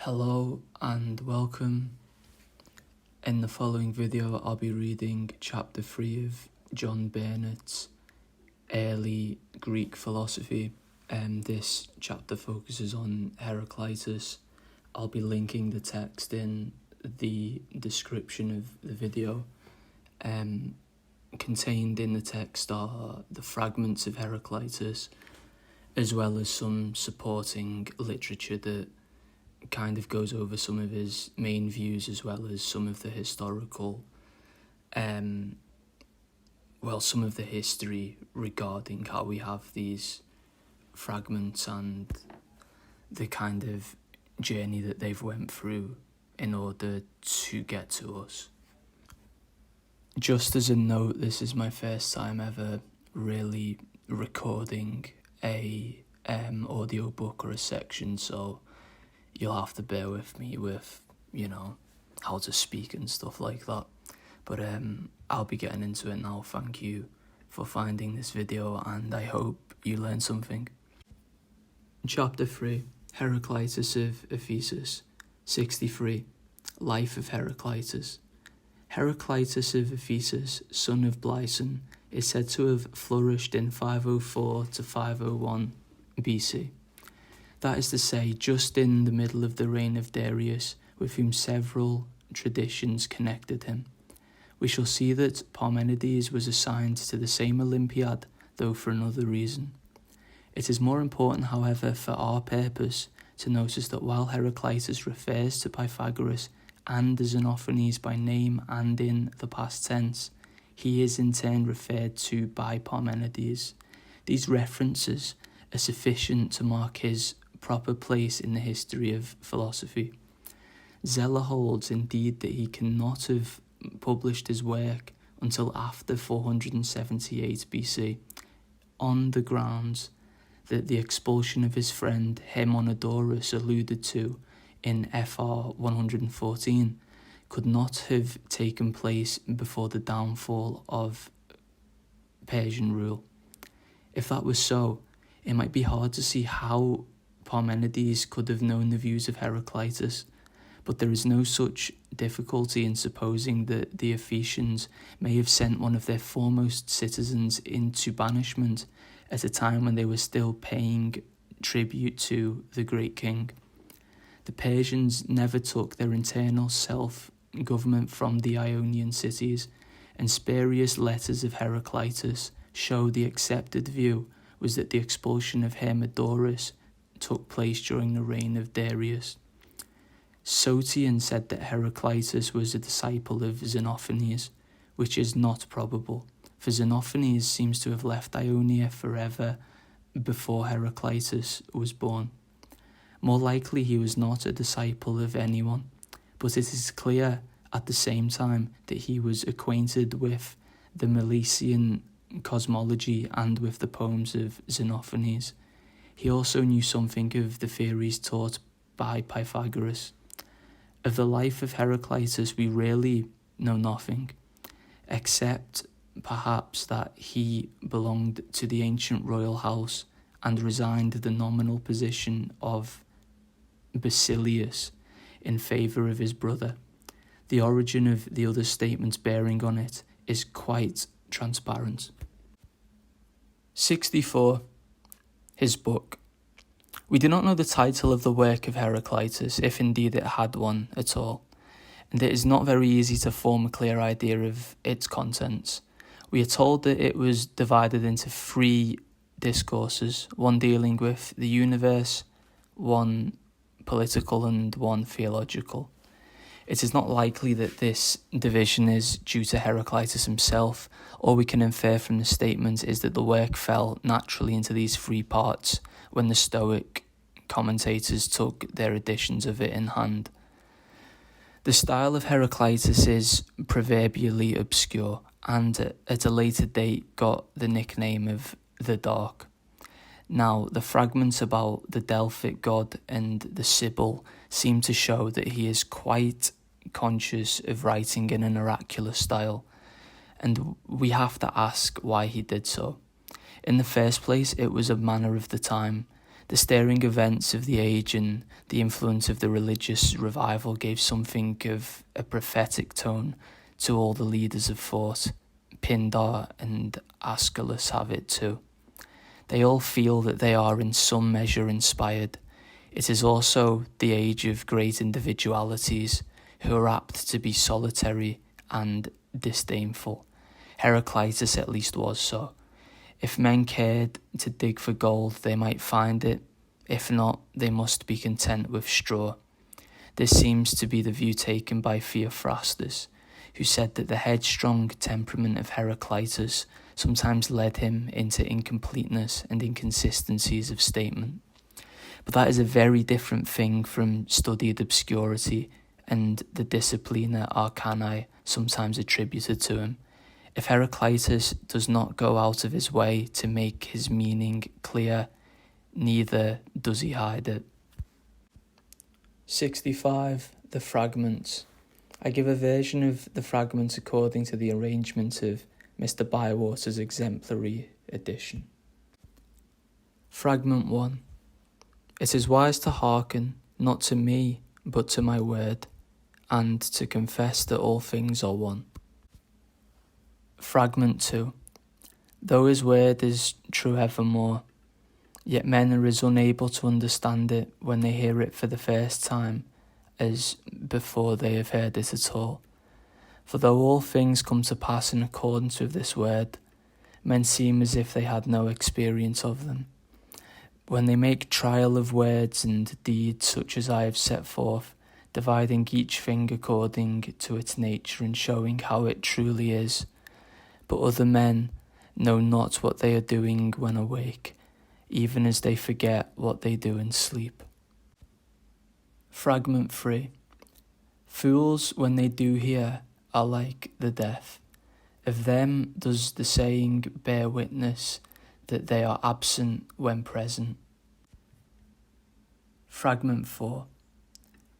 Hello and welcome. In the following video I'll be reading chapter 3 of John Burnet's Early Greek Philosophy. This chapter focuses on Heraclitus. I'll be linking the text in the description of the video. Contained in the text are the fragments of Heraclitus, as well as some supporting literature that kind of goes over some of his main views, as well as some of the historical, some of the history regarding how we have these fragments and the kind of journey that they've went through in order to get to us. Just as a note, this is my first time ever really recording a audiobook or a section, so you'll have to bear with me with, how to speak and stuff like that. But I'll be getting into it now. Thank you for finding this video, and I hope you learn something. Chapter 3, Heraclitus of Ephesus. 63, Life of Heraclitus. Heraclitus of Ephesus, son of Blyson, is said to have flourished in 504 to 501 BC. That is to say, just in the middle of the reign of Darius, with whom several traditions connected him. We shall see that Parmenides was assigned to the same Olympiad, though for another reason. It is more important, however, for our purpose, to notice that while Heraclitus refers to Pythagoras and Xenophanes by name and in the past tense, he is in turn referred to by Parmenides. These references are sufficient to mark his proper place in the history of philosophy. Zeller holds indeed that he cannot have published his work until after 478 BC, on the grounds that the expulsion of his friend Hermonodorus alluded to in FR 114 could not have taken place before the downfall of Persian rule. If that was so, it might be hard to see how Parmenides could have known the views of Heraclitus, but there is no such difficulty in supposing that the Ephesians may have sent one of their foremost citizens into banishment at a time when they were still paying tribute to the great king. The Persians never took their internal self-government from the Ionian cities, and spurious letters of Heraclitus show the accepted view was that the expulsion of Hermodorus took place during the reign of Darius. Sotion said that Heraclitus was a disciple of Xenophanes, which is not probable, for Xenophanes seems to have left Ionia forever before Heraclitus was born. More likely he was not a disciple of anyone, but it is clear at the same time that he was acquainted with the Milesian cosmology and with the poems of Xenophanes. He also knew something of the theories taught by Pythagoras. Of the life of Heraclitus we really know nothing, except perhaps that he belonged to the ancient royal house and resigned the nominal position of Basilius in favour of his brother. The origin of the other statements bearing on it is quite transparent. 64. His book. We do not know the title of the work of Heraclitus, if indeed it had one at all, and it is not very easy to form a clear idea of its contents. We are told that it was divided into 3 discourses, one dealing with the universe, one political and one theological. It is not likely that this division is due to Heraclitus himself. All we can infer from the statement is that the work fell naturally into these 3 parts when the Stoic commentators took their editions of it in hand. The style of Heraclitus is proverbially obscure, and at a later date got the nickname of the Dark. Now, the fragments about the Delphic god and the Sibyl seem to show that he is quite conscious of writing in an oracular style, and we have to ask why he did so. In the first place, it was a manner of the time. The stirring events of the age and the influence of the religious revival gave something of a prophetic tone to all the leaders of thought. Pindar and Aeschylus have it too. They all feel that they are in some measure inspired. It is also the age of great individualities who are apt to be solitary and disdainful. Heraclitus at least was so. If men cared to dig for gold, they might find it. If not, they must be content with straw. This seems to be the view taken by Theophrastus, who said that the headstrong temperament of Heraclitus sometimes led him into incompleteness and inconsistencies of statement. But that is a very different thing from studied obscurity and the disciplina arcanae sometimes attributed to him. If Heraclitus does not go out of his way to make his meaning clear, neither does he hide it. 65. The Fragments. I give a version of the Fragments according to the arrangement of Mr. Bywater's exemplary edition. Fragment 1. It is wise to hearken, not to me, but to my word, and to confess that all things are one. Fragment 2. Though his word is true evermore, yet men are as unable to understand it when they hear it for the first time as before they have heard it at all. For though all things come to pass in accordance with this word, men seem as if they had no experience of them. When they make trial of words and deeds such as I have set forth, dividing each thing according to its nature and showing how it truly is, but other men know not what they are doing when awake, even as they forget what they do in sleep. Fragment 3. Fools, when they do hear, are like the deaf. Of them does the saying bear witness that they are absent when present. Fragment 4.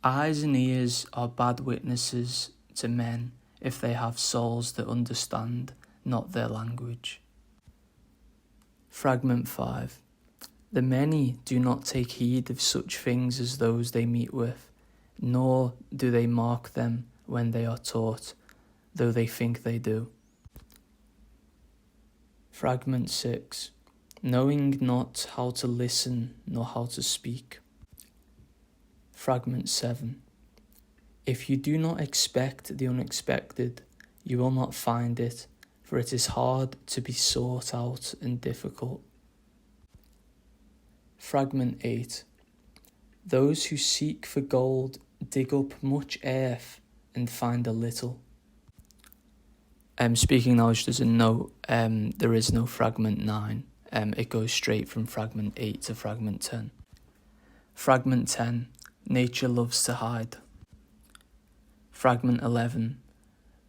Eyes and ears are bad witnesses to men if they have souls that understand not their language. Fragment 5. The many do not take heed of such things as those they meet with, nor do they mark them when they are taught, though they think they do. Fragment 6. Knowing not how to listen nor how to speak. Fragment 7. If you do not expect the unexpected, you will not find it, for it is hard to be sought out and difficult. Fragment 8. Those who seek for gold dig up much earth and find a little. Speaking knowledge, there's a note, there is no fragment 9. It goes straight from fragment 8 to fragment 10. Fragment 10. Nature loves to hide. Fragment 11.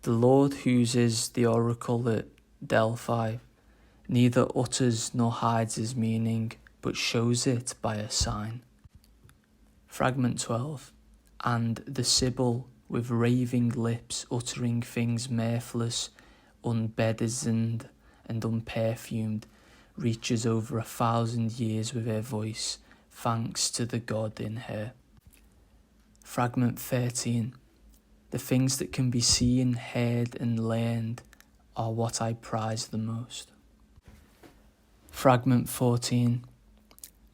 The Lord whose is the oracle at Delphi neither utters nor hides his meaning, but shows it by a sign. Fragment 12. And the Sibyl, with raving lips, uttering things mirthless, unbedizened and unperfumed, reaches over 1,000 years with her voice, thanks to the God in her. Fragment 13. The things that can be seen, heard and learned are what I prize the most. Fragment 14.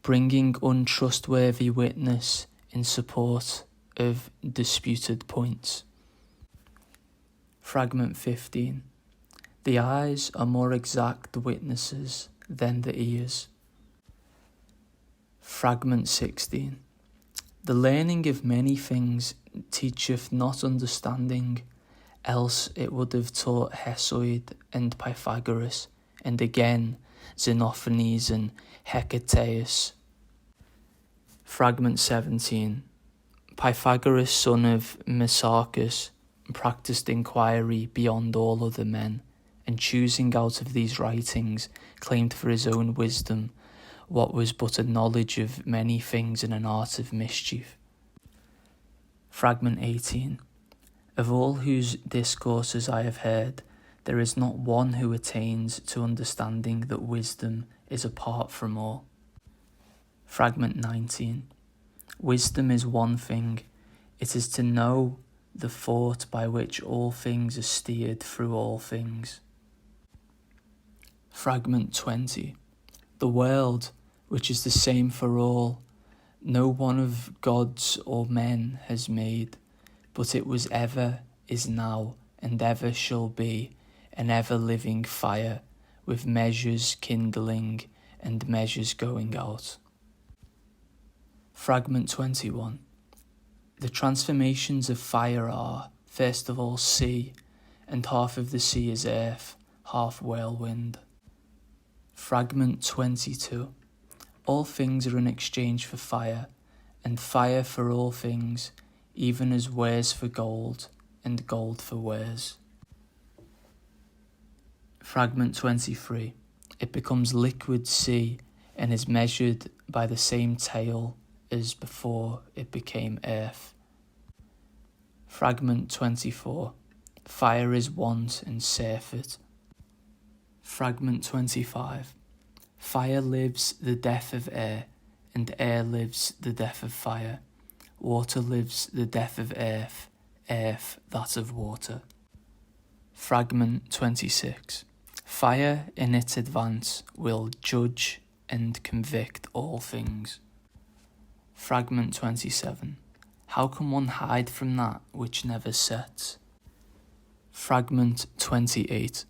Bringing untrustworthy witness in support of disputed points. Fragment 15. The eyes are more exact witnesses than the ears. Fragment 16. The learning of many things teacheth not understanding, else it would have taught Hesiod and Pythagoras, and again Xenophanes and Hecataeus. Fragment 17. Pythagoras, son of Messarchus, practised inquiry beyond all other men, and choosing out of these writings, claimed for his own wisdom what was but a knowledge of many things and an art of mischief. Fragment 18. Of all whose discourses I have heard, there is not one who attains to understanding that wisdom is apart from all. Fragment 19. Wisdom is one thing. It is to know the thought by which all things are steered through all things. Fragment 20. The world, which is the same for all, no one of gods or men has made, but it was ever, is now, and ever shall be, an ever-living fire, with measures kindling and measures going out. Fragment 21. The transformations of fire are, first of all, sea, and half of the sea is earth, half whirlwind. Fragment 22. All things are in exchange for fire, and fire for all things, even as wares for gold, and gold for wares. Fragment 23. It becomes liquid sea, and is measured by the same tale as before it became earth. Fragment 24. Fire is want and surfeit. Fragment 25. Fire lives the death of air, and air lives the death of fire. Water lives the death of earth, earth that of water. Fragment 26. Fire in its advance will judge and convict all things. Fragment 27. How can one hide from that which never sets? Fragment 28.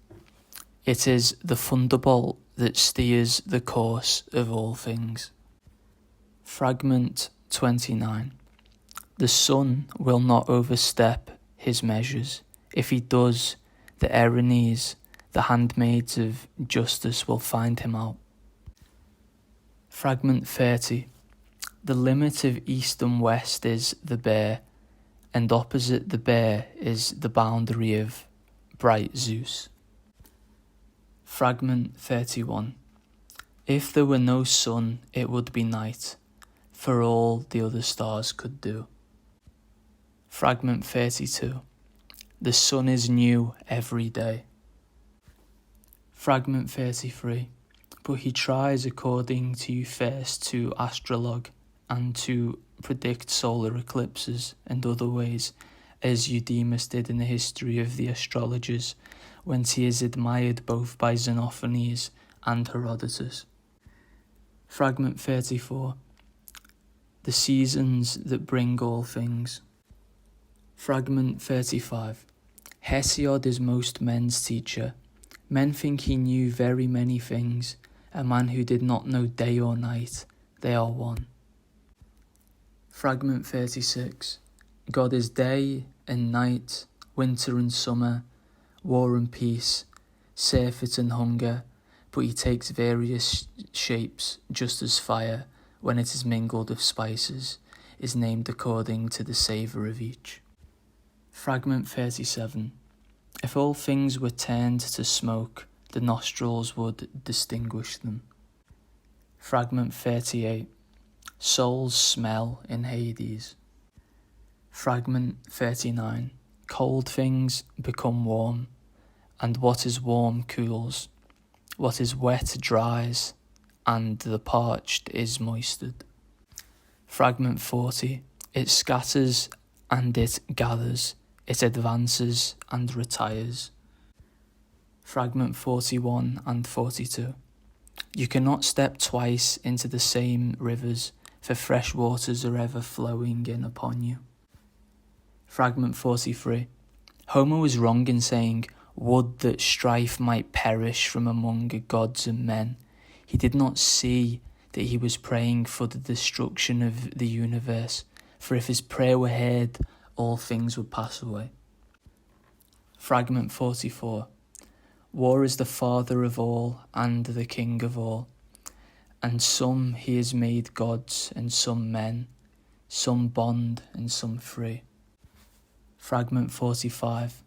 It is the thunderbolt that steers the course of all things. Fragment 29. The sun will not overstep his measures. If he does, the Erinyes, the handmaids of justice, will find him out. Fragment 30. The limit of east and west is the bear, and opposite the bear is the boundary of bright Zeus. Fragment 31. If there were no sun, it would be night, for all the other stars could do. Fragment 32. The sun is new every day. Fragment 33. But he tries according to you first to astrologue, and to predict solar eclipses and other ways, as Eudemus did in the history of the astrologers, whence he is admired both by Xenophanes and Herodotus. Fragment 34. The seasons that bring all things. Fragment 35. Hesiod is most men's teacher. Men think he knew very many things. A man who did not know day or night, they are one. Fragment 36. God is day and night, winter and summer, war and peace, surfeit and hunger, but he takes various shapes, just as fire, when it is mingled with spices, is named according to the savour of each. Fragment 37. If all things were turned to smoke, the nostrils would distinguish them. Fragment 38. Souls smell in Hades. Fragment 39. Cold things become warm, and what is warm cools. What is wet dries, and the parched is moistened. Fragment 40. It scatters and it gathers, it advances and retires. Fragment 41 and 42. You cannot step twice into the same rivers, for fresh waters are ever flowing in upon you. Fragment 43. Homer was wrong in saying, would that strife might perish from among gods and men. He did not see that he was praying for the destruction of the universe, for if his prayer were heard, all things would pass away. Fragment 44. War is the father of all and the king of all, and some he has made gods and some men, some bond and some free. Fragment 45.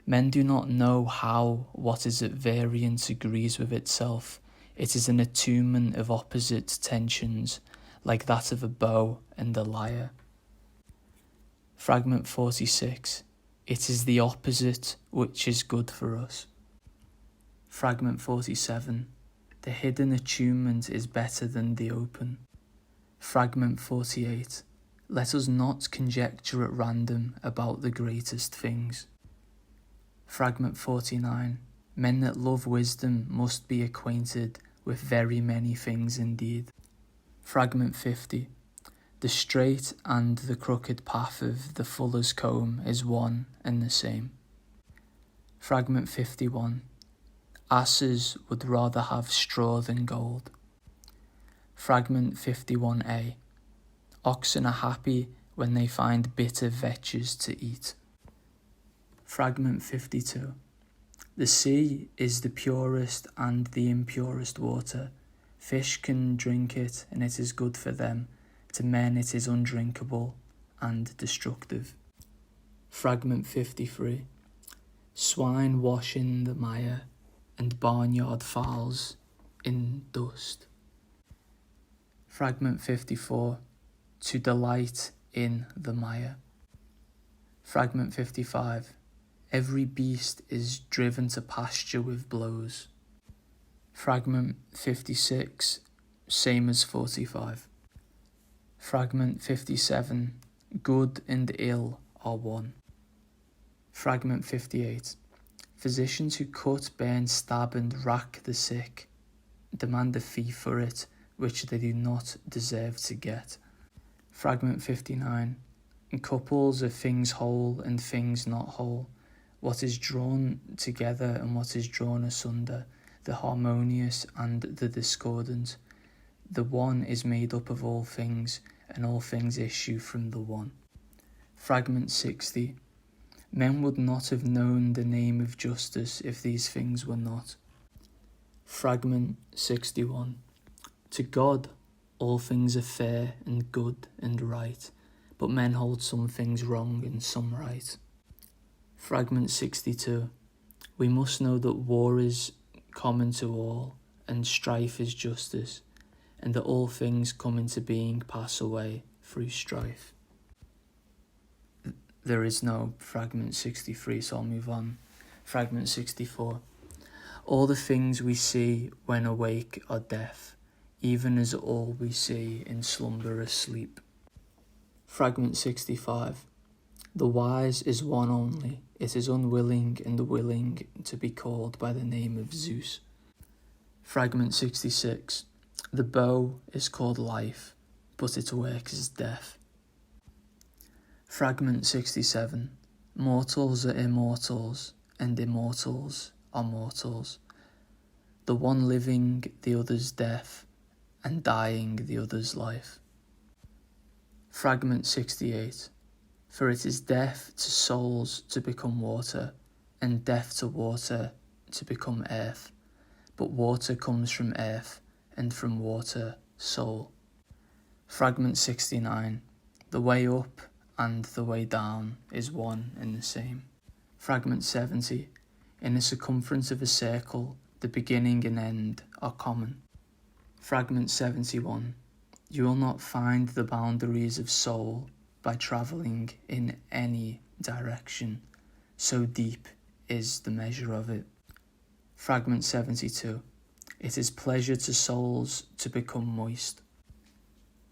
Men do not know how what is at variance agrees with itself. It is an attunement of opposite tensions, like that of a bow and a lyre. Fragment 46. It is the opposite which is good for us. Fragment 47. The hidden attunement is better than the open. Fragment 48. Let us not conjecture at random about the greatest things. Fragment 49. Men that love wisdom must be acquainted with very many things indeed. Fragment 50. The straight and the crooked path of the fuller's comb is one and the same. Fragment 51. Asses would rather have straw than gold. Fragment 51a. Oxen are happy when they find bitter vetches to eat. Fragment 52. The sea is the purest and the impurest water. Fish can drink it, and it is good for them. To men it is undrinkable and destructive. Fragment 53. Swine wash in the mire, and barnyard fowls in dust. Fragment 54. To delight in the mire. Fragment 55. Every beast is driven to pasture with blows. Fragment 56. Same as 45. Fragment 57. Good and ill are one. Fragment 58. Physicians who cut, burn, stab and rack the sick demand a fee for it which they do not deserve to get. Fragment 59. Couples are things whole and things not whole. What is drawn together and what is drawn asunder, the harmonious and the discordant. The one is made up of all things, and all things issue from the one. Fragment 60. Men would not have known the name of justice if these things were not. Fragment 61. To God, all things are fair and good and right, but men hold some things wrong and some right. Fragment 62. We must know that war is common to all, and strife is justice, and that all things come into being pass away through strife. There is no fragment 63, so I'll move on. Fragment 64. All the things we see when awake are death, even as all we see in slumber is sleep. Fragment 65. The wise is one only. It is unwilling and willing to be called by the name of Zeus. Fragment 66. The bow is called life, but its work is death. Fragment 67. Mortals are immortals, and immortals are mortals. The one living, the other's death, and dying, the other's life. Fragment 68. For it is death to souls to become water, and death to water to become earth. But water comes from earth, and from water, soul. Fragment 69. The way up and the way down is one and the same. Fragment 70. In the circumference of a circle, the beginning and end are common. Fragment 71. You will not find the boundaries of soul by travelling in any direction. So deep is the measure of it. Fragment 72. It is pleasure to souls to become moist.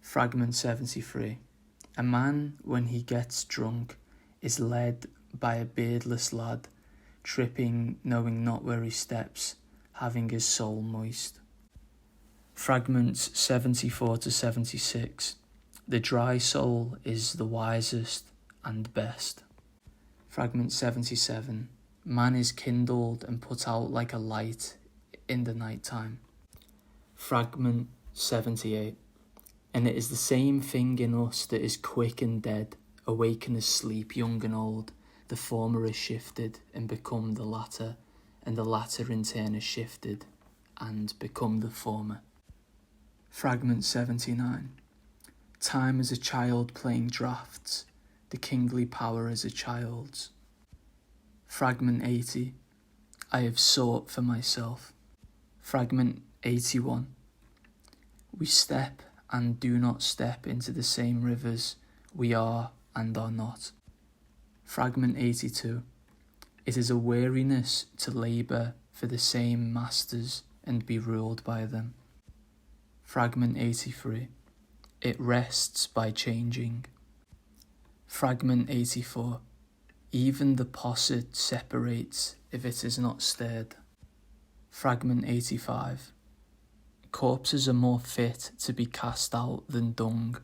Fragment 73. A man, when he gets drunk, is led by a beardless lad, tripping, knowing not where he steps, having his soul moist. Fragments 74 to 76. The dry soul is the wisest and best. Fragment 77. Man is kindled and put out like a light in the night time. Fragment 78. And it is the same thing in us that is quick and dead, awake and asleep, young and old. The former is shifted and become the latter, and the latter in turn is shifted and become the former. Fragment 79. Time is a child playing draughts, the kingly power is a child's. Fragment 80. I have sought for myself. Fragment 81. We step and do not step into the same rivers, we are and are not. Fragment 82. It is a weariness to labour for the same masters and be ruled by them. Fragment 83. It rests by changing. Fragment 84. Even the posset separates if it is not stirred. Fragment 85. Corpses are more fit to be cast out than dung.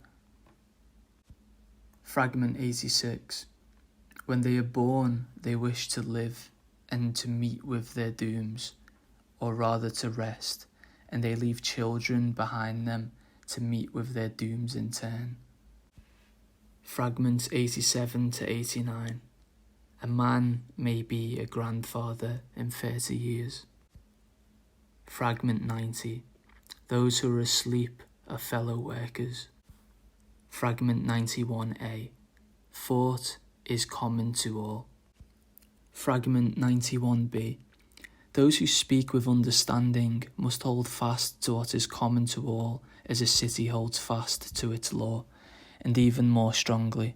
Fragment 86. When they are born, they wish to live and to meet with their dooms, or rather to rest, and they leave children behind them to meet with their dooms in turn. Fragments 87 to 89. A man may be a grandfather in 30 years. Fragment 90. Those who are asleep are fellow workers. Fragment 91a. Thought is common to all. Fragment 91b. Those who speak with understanding must hold fast to what is common to all, as a city holds fast to its law, and even more strongly.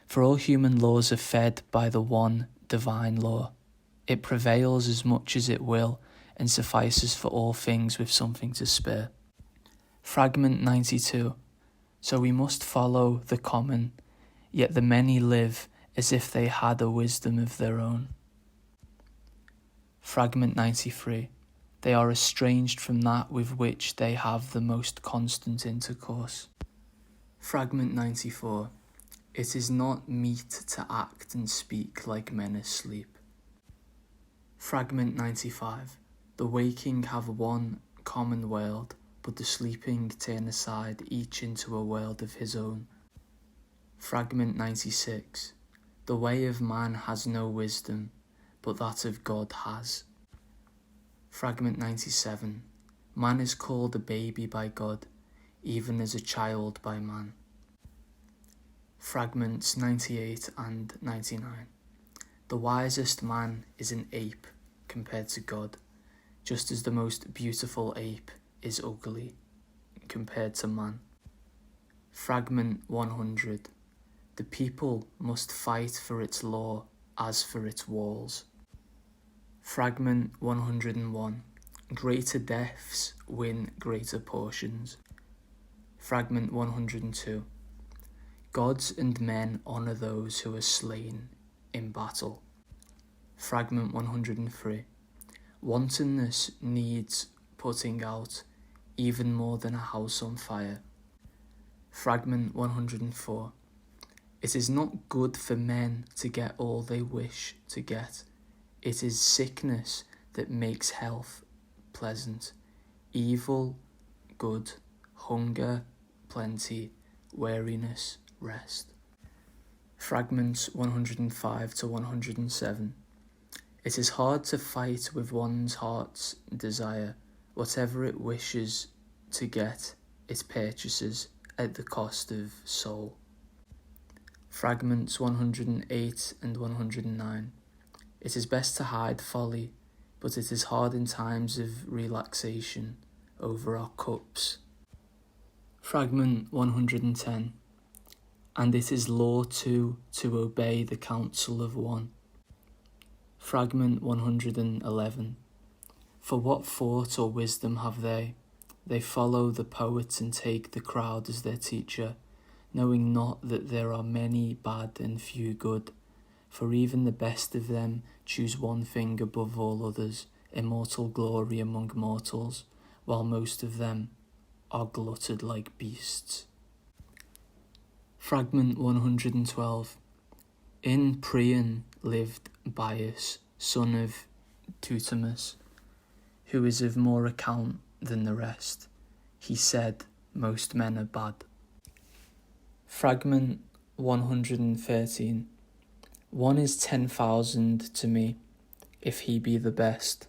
For all human laws are fed by the one divine law. It prevails as much as it will, and suffices for all things with something to spare. Fragment 92. So we must follow the common, yet the many live as if they had a wisdom of their own. Fragment 93. They are estranged from that with which they have the most constant intercourse. Fragment 94. It is not meet to act and speak like men asleep. Fragment 95. The waking have one common world, but the sleeping turn aside each into a world of his own. Fragment 96. The way of man has no wisdom, but that of God has. Fragment 97. Man is called a baby by God, even as a child by man. Fragments 98 and 99. The wisest man is an ape compared to God, just as the most beautiful ape is ugly compared to man. Fragment 100. The people must fight for its law as for its walls. Fragment 101. Greater deaths win greater portions. Fragment 102. Gods and men honour those who are slain in battle. Fragment 103. Wantonness needs putting out even more than a house on fire. Fragment 104. It is not good for men to get all they wish to get. It is sickness that makes health pleasant. Evil, good. Hunger, plenty. Weariness, rest. Fragments 105 to 107. It is hard to fight with one's heart's desire. Whatever it wishes to get, it purchases at the cost of soul. Fragments 108 and 109. It is best to hide folly, but it is hard in times of relaxation over our cups. Fragment 110. And it is law too to obey the counsel of one. Fragment 111. For what thought or wisdom have they? They follow the poet and take the crowd as their teacher, knowing not that there are many bad and few good. For even the best of them choose one thing above all others, immortal glory among mortals, while most of them are glutted like beasts. Fragment 112. In Priam lived Bias, son of Tutimus, who is of more account than the rest. He said, most men are bad. Fragment 113. One is 10,000 to me, if he be the best.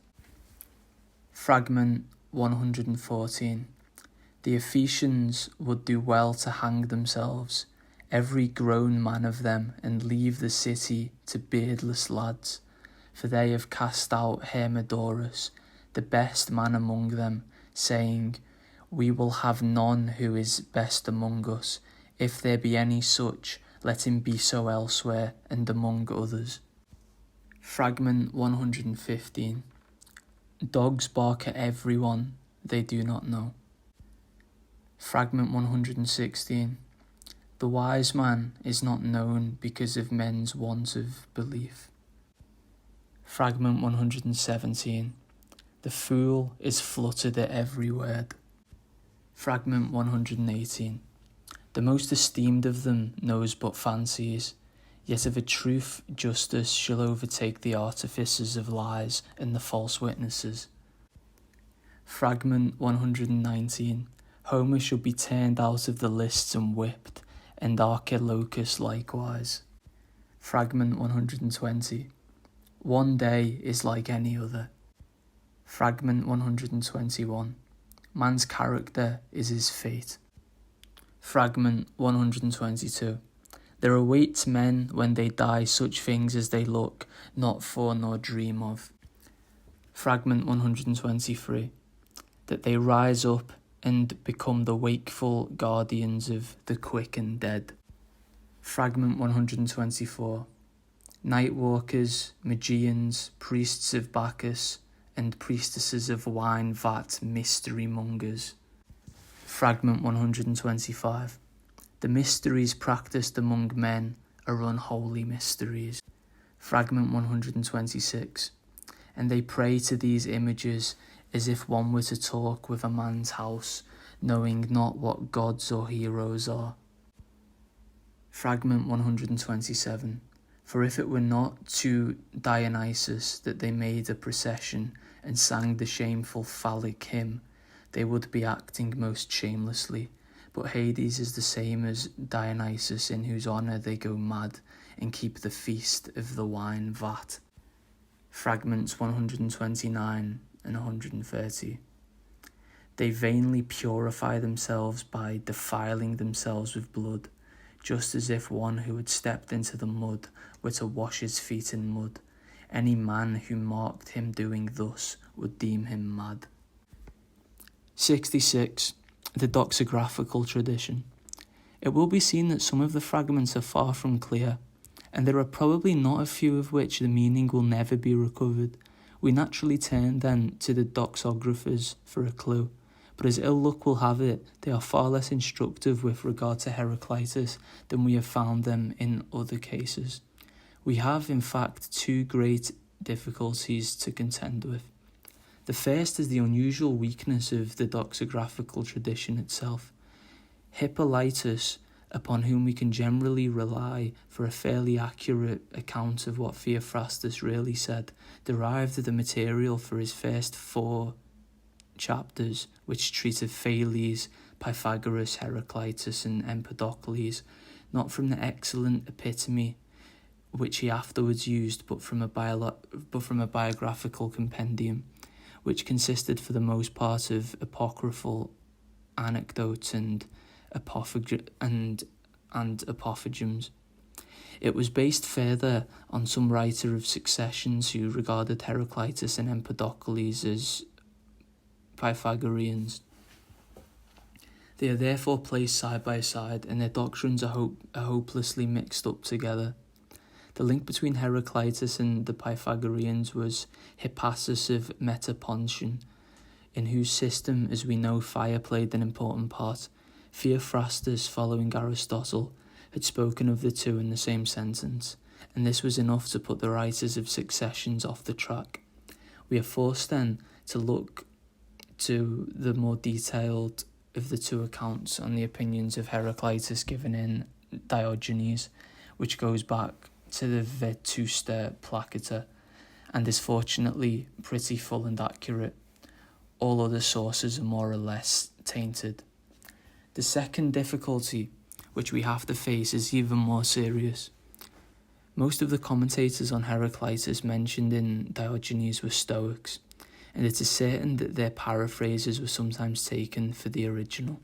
Fragment 114. The Ephesians would do well to hang themselves, every grown man of them, and leave the city to beardless lads, for they have cast out Hermodorus, the best man among them, saying, we will have none who is best among us. If there be any such, let him be so elsewhere and among others. Fragment 115. Dogs bark at everyone they do not know. Fragment 116. The wise man is not known because of men's want of belief. Fragment 117. The fool is fluttered at every word. Fragment 118. The most esteemed of them knows but fancies, yet of a truth justice shall overtake the artificers of lies and the false witnesses. Fragment 119. Homer shall be turned out of the lists and whipped, and Archilochus likewise. Fragment 120. One day is like any other. Fragment 121. Man's character is his fate. Fragment 122. There awaits men when they die such things as they look not for nor dream of. Fragment 123. That they rise up and become the wakeful guardians of the quick and dead. Fragment 124. Night walkers, Magians, priests of Bacchus, and priestesses of wine vat mystery mongers. Fragment 125. The mysteries practiced among men are unholy mysteries. Fragment 126. And they pray to these images as if one were to talk with a man's house, knowing not what gods or heroes are. Fragment 127. For if it were not to Dionysus that they made a procession and sang the shameful phallic hymn, they would be acting most shamelessly. But Hades is the same as Dionysus, in whose honour they go mad and keep the feast of the wine vat. Fragments 129 and 130. They vainly purify themselves by defiling themselves with blood, just as if one who had stepped into the mud were to wash his feet in mud. Any man who marked him doing thus would deem him mad. 66. The doxographical tradition. It will be seen that some of the fragments are far from clear, and there are probably not a few of which the meaning will never be recovered. We naturally turn then to the doxographers for a clue, but as ill luck will have it, they are far less instructive with regard to Heraclitus than we have found them in other cases. We have, in fact, two great difficulties to contend with. The first is the unusual weakness of the doxographical tradition itself. Hippolytus, upon whom we can generally rely for a fairly accurate account of what Theophrastus really said, derived the material for his first 4 chapters, which treat of Thales, Pythagoras, Heraclitus, and Empedocles, not from the excellent epitome which he afterwards used, but from a biographical compendium, which consisted for the most part of apocryphal anecdotes and apophthegms. It was based further on some writer of successions who regarded Heraclitus and Empedocles as Pythagoreans. They are therefore placed side by side, and their doctrines are hopelessly mixed up together. The link between Heraclitus and the Pythagoreans was Hippasus of Metapontion, in whose system, as we know, fire played an important part. Theophrastus, following Aristotle, had spoken of the two in the same sentence, and this was enough to put the writers of successions off the track. We are forced then to look to the more detailed of the two accounts on the opinions of Heraclitus given in Diogenes, which goes back to the Vetusta Placata, and is fortunately pretty full and accurate. All other sources are more or less tainted. The second difficulty which we have to face is even more serious. Most of the commentators on Heraclitus mentioned in Diogenes were Stoics, and it is certain that their paraphrases were sometimes taken for the original.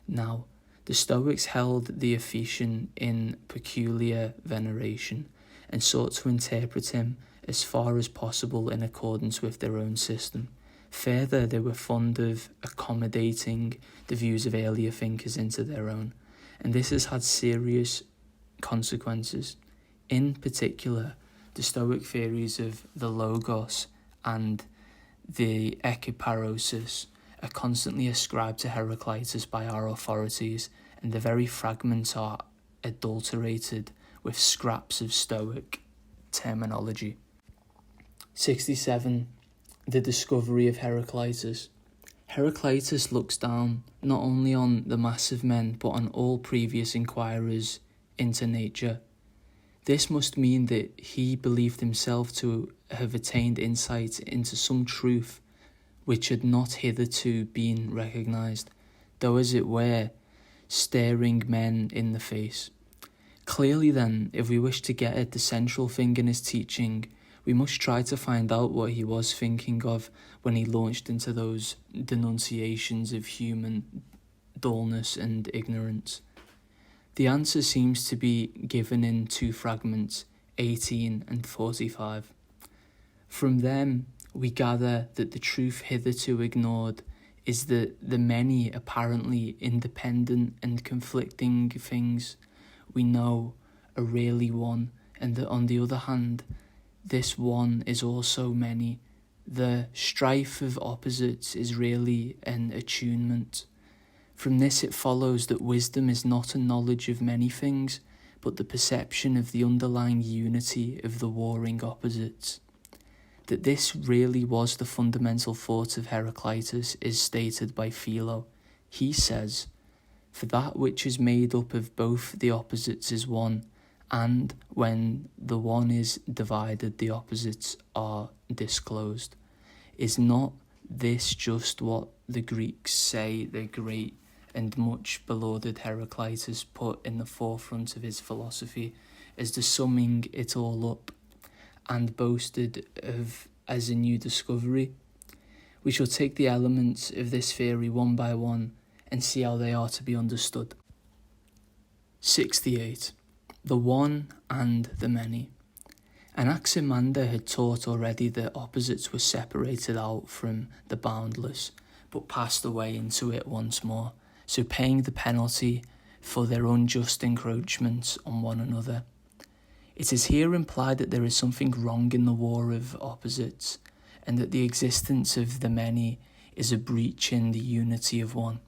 Now, the Stoics held the Ephesian in peculiar veneration and sought to interpret him as far as possible in accordance with their own system. Further, they were fond of accommodating the views of earlier thinkers into their own, and this has had serious consequences. In particular, the Stoic theories of the Logos and the ekiparosis are constantly ascribed to Heraclitus by our authorities, and the very fragments are adulterated with scraps of Stoic terminology. 67. The discovery of Heraclitus. Heraclitus looks down not only on the mass of men, but on all previous inquirers into nature. This must mean that he believed himself to have attained insight into some truth which had not hitherto been recognised, though as it were, staring men in the face. Clearly then, if we wish to get at the central thing in his teaching, we must try to find out what he was thinking of when he launched into those denunciations of human dullness and ignorance. The answer seems to be given in two fragments, 18 and 45. From them, we gather that the truth hitherto ignored is that the many apparently independent and conflicting things we know are really one, and that on the other hand, this one is also many. The strife of opposites is really an attunement. From this it follows that wisdom is not a knowledge of many things, but the perception of the underlying unity of the warring opposites. That this really was the fundamental thought of Heraclitus is stated by Philo. He says, "For that which is made up of both the opposites is one, and when the one is divided, the opposites are disclosed." Is not this just what the Greeks say the great and much beloved Heraclitus put in the forefront of his philosophy as the summing it all up, and boasted of as a new discovery? We shall take the elements of this theory one by one and see how they are to be understood. 68. The one and the many. Anaximander had taught already that opposites were separated out from the boundless, but passed away into it once more, so paying the penalty for their unjust encroachments on one another. It is here implied that there is something wrong in the war of opposites, and that the existence of the many is a breach in the unity of one.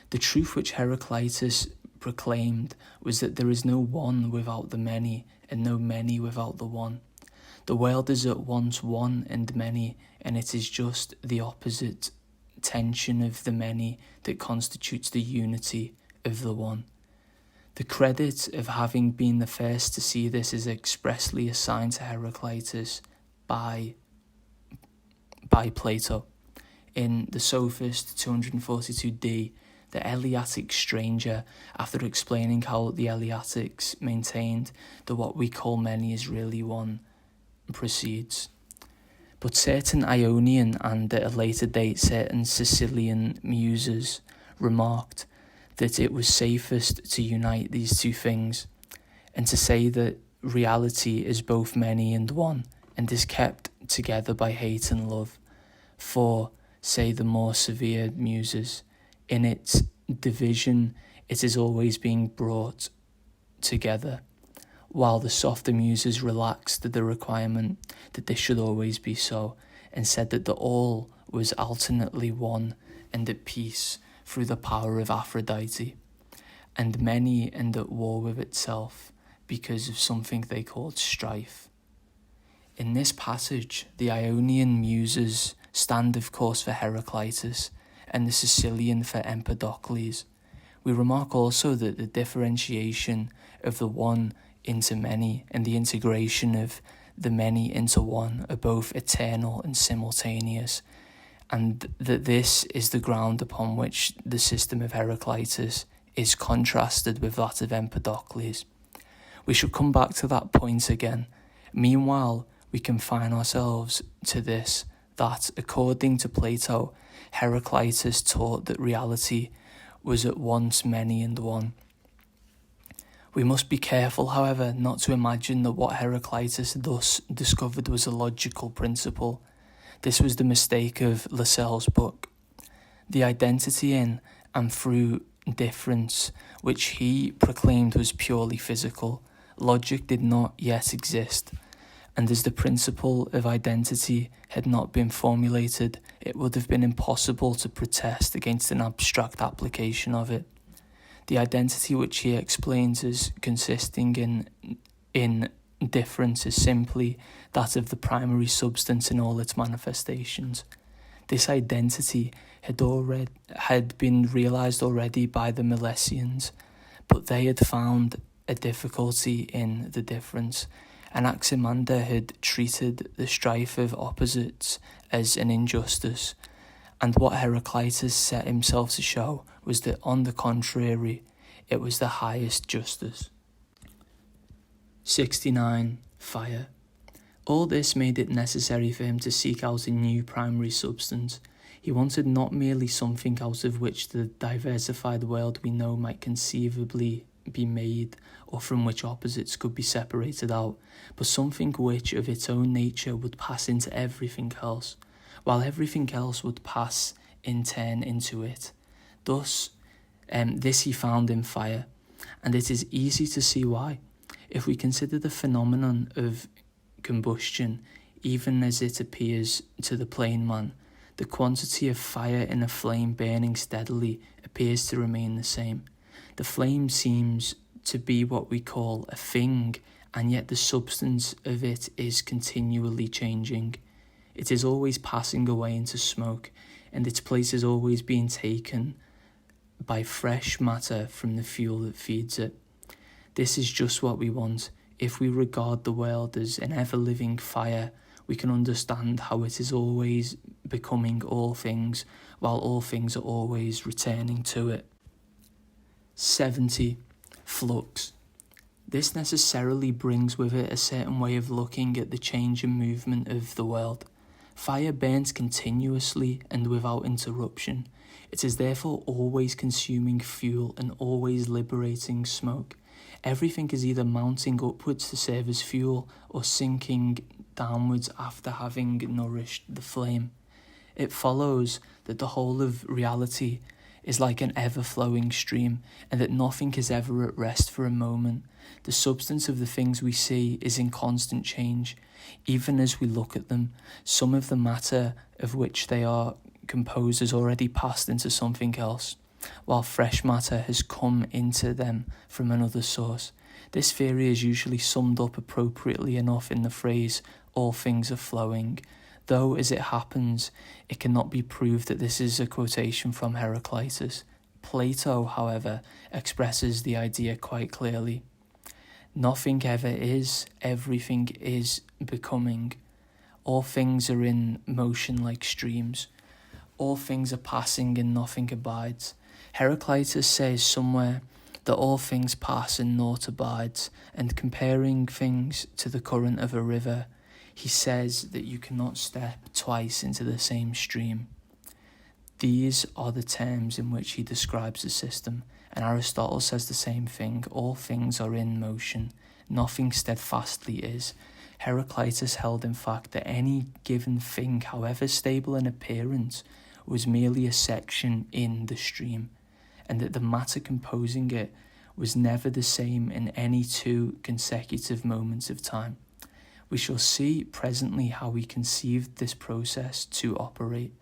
The truth which Heraclitus proclaimed was that there is no one without the many, and no many without the one. The world is at once one and many, and it is just the opposite tension of the many that constitutes the unity of the one. The credit of having been the first to see this is expressly assigned to Heraclitus by Plato. In the Sophist 242d, the Eleatic stranger, after explaining how the Eleatics maintained that what we call many is really one, proceeds. But certain Ionian and at a later date certain Sicilian muses remarked that it was safest to unite these two things, and to say that reality is both many and one, and is kept together by hate and love. For, say the more severe muses, in its division it is always being brought together, while the softer muses relaxed the requirement that this should always be so, and said that the all was alternately one and at peace through the power of Aphrodite, and many and at war with itself because of something they called strife. In this passage, the Ionian muses stand of course for Heraclitus, and the Sicilian for Empedocles. We remark also that the differentiation of the one into many and the integration of the many into one are both eternal and simultaneous, and that this is the ground upon which the system of Heraclitus is contrasted with that of Empedocles. We shall come back to that point again. Meanwhile, we confine ourselves to this, that according to Plato, Heraclitus taught that reality was at once many and one. We must be careful, however, not to imagine that what Heraclitus thus discovered was a logical principle. This was the mistake of Lascelles' book. The identity in and through difference, which he proclaimed was purely physical, logic did not yet exist, and as the principle of identity had not been formulated, it would have been impossible to protest against an abstract application of it. The identity which he explains as consisting in difference is simply that of the primary substance in all its manifestations. This identity had been realised already by the Milesians, but they had found a difficulty in the difference. Anaximander had treated the strife of opposites as an injustice, and what Heraclitus set himself to show was that, on the contrary, it was the highest justice. 69. Fire. All this made it necessary for him to seek out a new primary substance. He wanted not merely something out of which the diversified world we know might conceivably be made, or from which opposites could be separated out, but something which of its own nature would pass into everything else, while everything else would pass in turn into it. Thus, this he found in fire, and it is easy to see why. If we consider the phenomenon of combustion, even as it appears to the plain man, the quantity of fire in a flame burning steadily appears to remain the same. The flame seems to be what we call a thing, and yet the substance of it is continually changing. It is always passing away into smoke, and its place is always being taken by fresh matter from the fuel that feeds it. This is just what we want. If we regard the world as an ever-living fire, we can understand how it is always becoming all things, while all things are always returning to it. 70. Flux. This necessarily brings with it a certain way of looking at the change and movement of the world. Fire burns continuously and without interruption. It is therefore always consuming fuel and always liberating smoke. Everything is either mounting upwards to serve as fuel or sinking downwards after having nourished the flame. It follows that the whole of reality is like an ever-flowing stream, and that nothing is ever at rest for a moment. The substance of the things we see is in constant change. Even as we look at them, some of the matter of which they are composed has already passed into something else, while fresh matter has come into them from another source. This theory is usually summed up appropriately enough in the phrase, "all things are flowing," though, as it happens, it cannot be proved that this is a quotation from Heraclitus. Plato, however, expresses the idea quite clearly. Nothing ever is, everything is becoming. All things are in motion like streams. All things are passing and nothing abides. Heraclitus says somewhere that all things pass and naught abides, and comparing things to the current of a river, he says that you cannot step twice into the same stream. These are the terms in which he describes the system, and Aristotle says the same thing. All things are in motion, nothing steadfastly is. Heraclitus held, in fact, that any given thing, however stable in appearance, was merely a section in the stream, and that the matter composing it was never the same in any two consecutive moments of time. We shall see presently how he conceived this process to operate.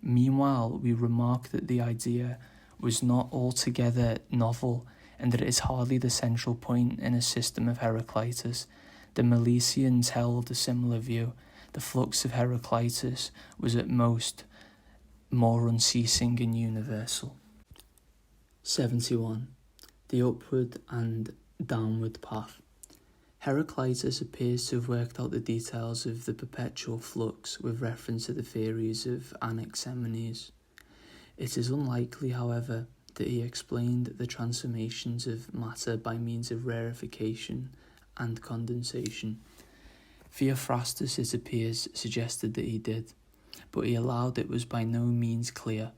Meanwhile, we remark that the idea was not altogether novel, and that it is hardly the central point in a system of Heraclitus. The Milesians held a similar view. The flux of Heraclitus was at most more unceasing and universal. 71. The upward and downward path. Heraclitus appears to have worked out the details of the perpetual flux with reference to the theories of Anaximenes. It is unlikely, however, that he explained the transformations of matter by means of rarefaction and condensation. Theophrastus, it appears, suggested that he did, but he allowed it was by no means clear.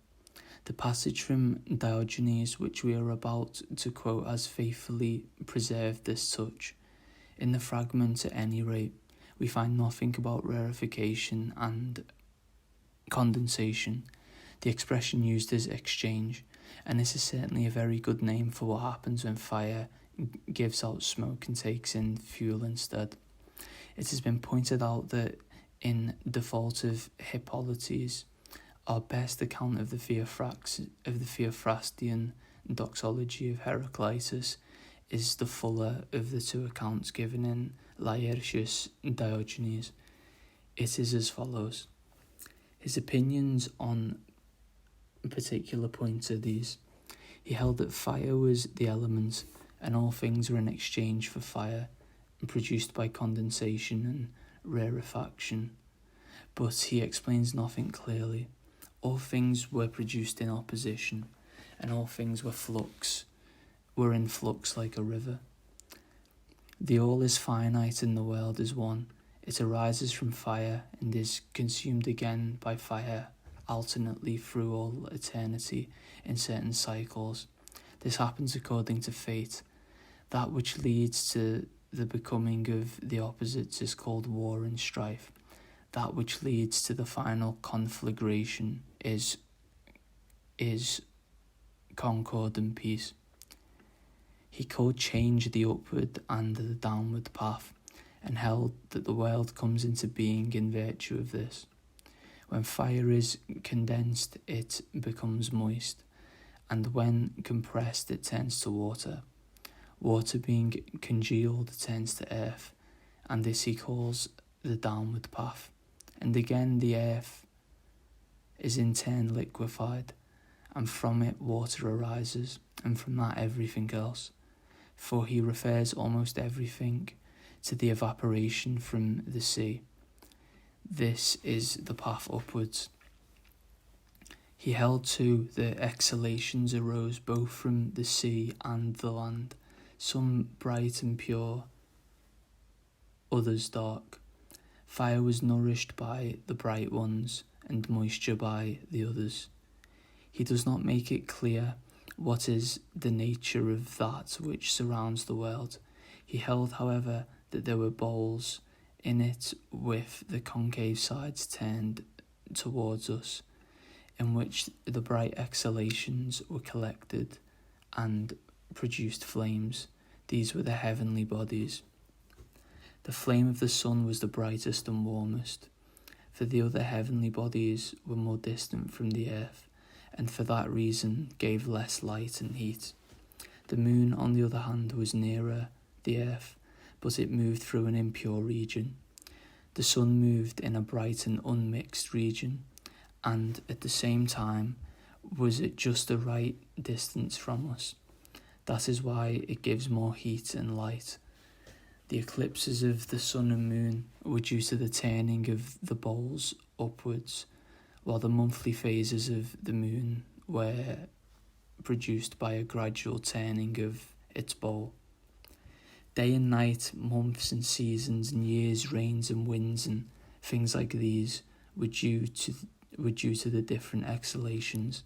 The passage from Diogenes, which we are about to quote, has faithfully preserved this touch. In the Fragments, at any rate, we find nothing about rarefaction and condensation. The expression used is exchange, and this is certainly a very good name for what happens when fire gives out smoke and takes in fuel instead. It has been pointed out that in Default of Hippolytes, our best account of the Theophrastian doxology of Heraclitus is the fuller of the two accounts given in Laertius Diogenes. It is as follows. His opinions on particular points are these. He held that fire was the element, and all things were in exchange for fire, produced by condensation and rarefaction. But he explains nothing clearly. All things were produced in opposition, and all things were in flux like a river. The all is finite and the world is one. It arises from fire and is consumed again by fire, alternately through all eternity in certain cycles. This happens according to fate. That which leads to the becoming of the opposites is called war and strife. That which leads to the final conflagration is concord and peace. He called change the upward and the downward path, and held that the world comes into being in virtue of this. When fire is condensed, it becomes moist, and when compressed, it turns to water. Water being congealed turns to earth, and this he calls the downward path. And again the earth is in turn liquefied, and from it water arises, and from that everything else. For he refers almost everything to the evaporation from the sea. This is the path upwards. He held too that exhalations arose both from the sea and the land, some bright and pure, others dark. Fire was nourished by the bright ones, and moisture by the others. He does not make it clear what is the nature of that which surrounds the world. He held, however, that there were bowls in it with the concave sides turned towards us, in which the bright exhalations were collected and produced flames. These were the heavenly bodies. The flame of the sun was the brightest and warmest, for the other heavenly bodies were more distant from the earth, and for that reason gave less light and heat. The moon, on the other hand, was nearer the earth, but it moved through an impure region. The sun moved in a bright and unmixed region, and at the same time was at just the right distance from us. That is why it gives more heat and light. The eclipses of the sun and moon were due to the turning of the bowls upwards, while the monthly phases of the moon were produced by a gradual turning of its bowl. Day and night, months and seasons and years, rains and winds and things like these were due to the different exhalations.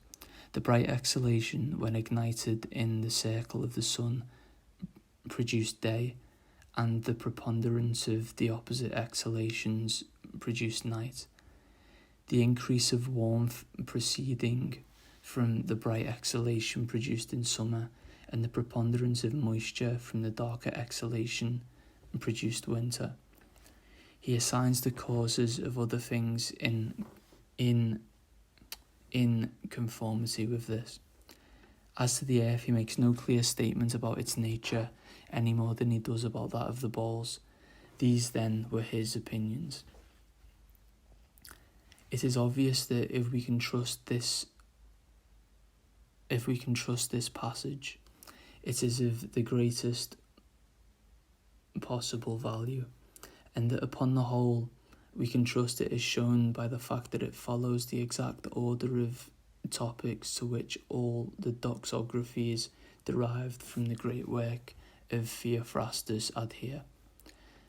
The bright exhalation, when ignited in the circle of the sun, produced day, and the preponderance of the opposite exhalations produced night. The increase of warmth proceeding from the bright exhalation produced in summer, and the preponderance of moisture from the darker exhalation produced winter. He assigns the causes of other things in conformity with this. As to the earth, he makes no clear statement about its nature any more than he does about that of the balls. These then were his opinions. It is obvious that if we can trust this passage, it is of the greatest possible value, and that upon the whole we can trust it as shown by the fact that it follows the exact order of topics to which all the doxographies derived from the great work of Theophrastus adhere.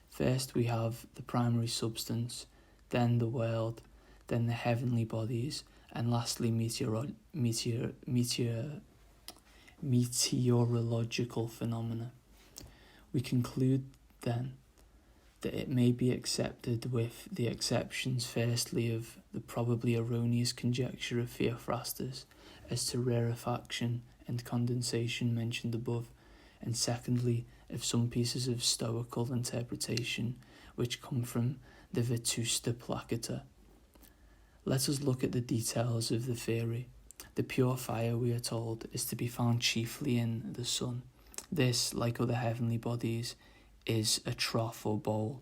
First we have the primary substance, then the world, then the heavenly bodies, and lastly meteorological phenomena. We conclude then that it may be accepted, with the exceptions firstly of the probably erroneous conjecture of Theophrastus as to rarefaction and condensation mentioned above, and secondly of some pieces of stoical interpretation which come from the Vetusta Placata. Let us look at the details of the theory. The pure fire, we are told, is to be found chiefly in the sun. This, like other heavenly bodies, is a trough or bowl,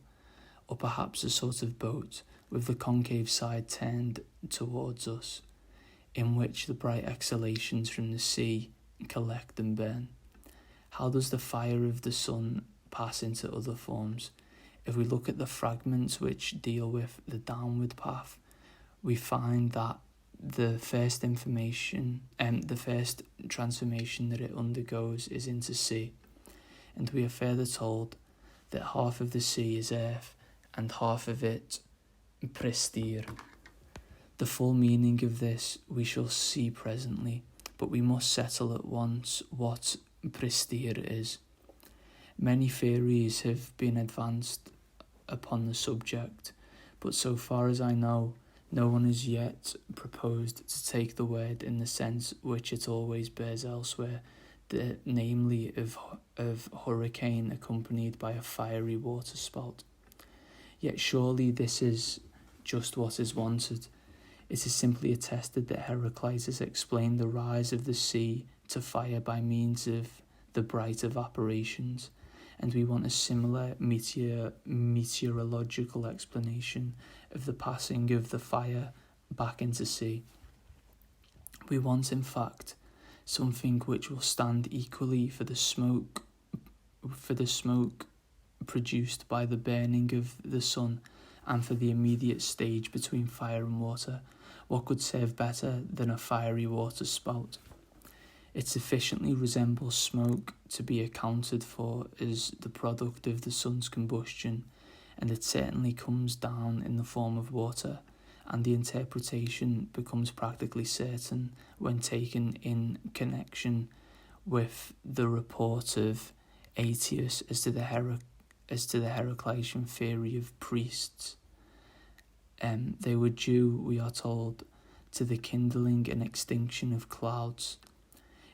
or perhaps a sort of boat with the concave side turned towards us, in which the bright exhalations from the sea collect and burn. How does the fire of the sun pass into other forms? If we look at the fragments which deal with the downward path, we find that the first transformation that it undergoes is into sea, and we are further told that half of the sea is earth and half of it prestir. The full meaning of this we shall see presently, but we must settle at once what prestir is. Many theories have been advanced upon the subject, but so far as I know, no one has yet proposed to take the word in the sense which it always bears elsewhere, namely of hurricane accompanied by a fiery waterspout. Yet surely this is just what is wanted. It is simply attested that Heraclitus explained the rise of the sea to fire by means of the bright evaporations, and we want a similar meteorological explanation of the passing of the fire back into sea. We want, in fact, something which will stand equally for the smoke produced by the burning of the sun, and for the immediate stage between fire and water. What could serve better than a fiery water spout? It sufficiently resembles smoke to be accounted for as the product of the sun's combustion, and it certainly comes down in the form of water, and the interpretation becomes practically certain when taken in connection with the report of Aetius as to the Heraclitian theory of priests. They were due, we are told, to the kindling and extinction of clouds.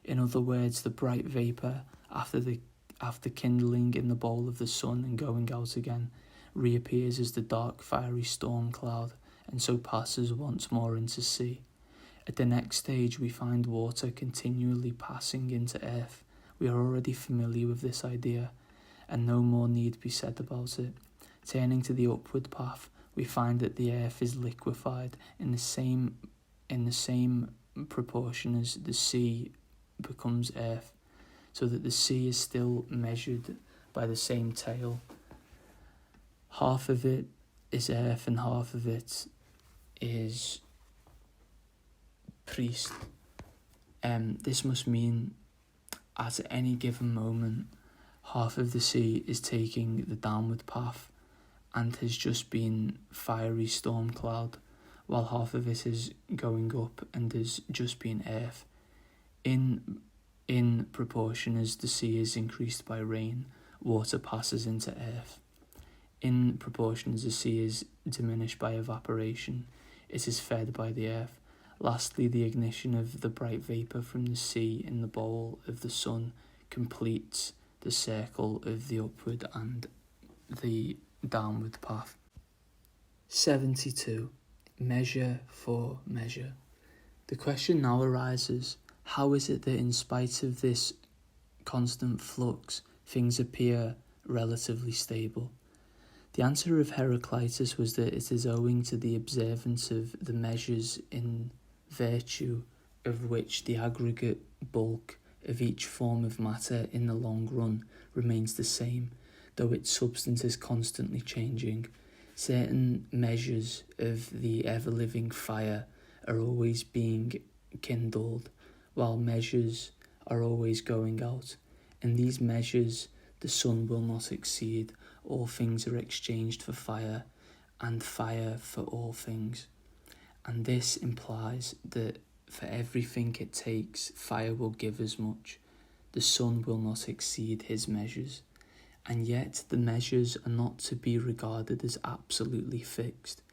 In other words, the bright vapour, after kindling in the bowl of the sun and going out again, reappears as the dark fiery storm cloud, and so passes once more into sea. At the next stage we find water continually passing into earth. We are already familiar with this idea, and no more need be said about it. Turning to the upward path, we find that the earth is liquefied in the same proportion as the sea becomes earth, so that the sea is still measured by the same tale. Half of it is earth and half of it is priest. This must mean at any given moment, half of the sea is taking the downward path and has just been fiery storm cloud, while half of it is going up and has just been earth. In proportion as the sea is increased by rain, water passes into earth. In proportion as the sea is diminished by evaporation, it is fed by the earth. Lastly, the ignition of the bright vapour from the sea in the bowl of the sun completes the circle of the upward and the downward path. 72. Measure for measure. The question now arises, how is it that in spite of this constant flux, things appear relatively stable? The answer of Heraclitus was that it is owing to the observance of the measures in virtue of which the aggregate bulk of each form of matter in the long run remains the same, though its substance is constantly changing. Certain measures of the ever-living fire are always being kindled, while measures are always going out. In these measures, the sun will not exceed. All things are exchanged for fire, and fire for all things. And this implies that for everything it takes, fire will give as much. The sun will not exceed his measures. And yet the measures are not to be regarded as absolutely fixed.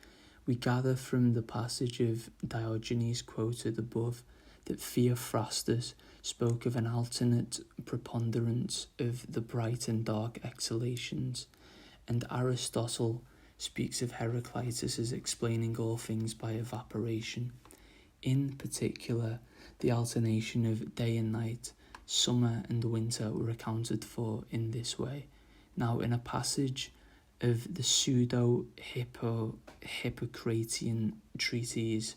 We gather from the passage of Diogenes quoted above that Theophrastus spoke of an alternate preponderance of the bright and dark exhalations, and Aristotle speaks of Heraclitus as explaining all things by evaporation. In particular, the alternation of day and night, summer and winter were accounted for in this way. Now, in a passage of the pseudo-Hippocratean treatise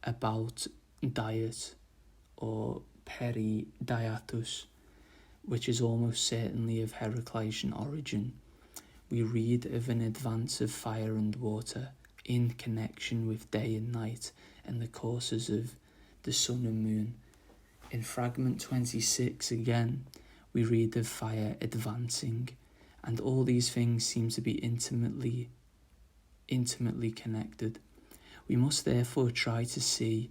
about diet, or Peridietus, which is almost certainly of Heraclitean origin, we read of an advance of fire and water in connection with day and night and the courses of the sun and moon. In fragment 26 again, we read of fire advancing, and all these things seem to be intimately connected. We must therefore try to see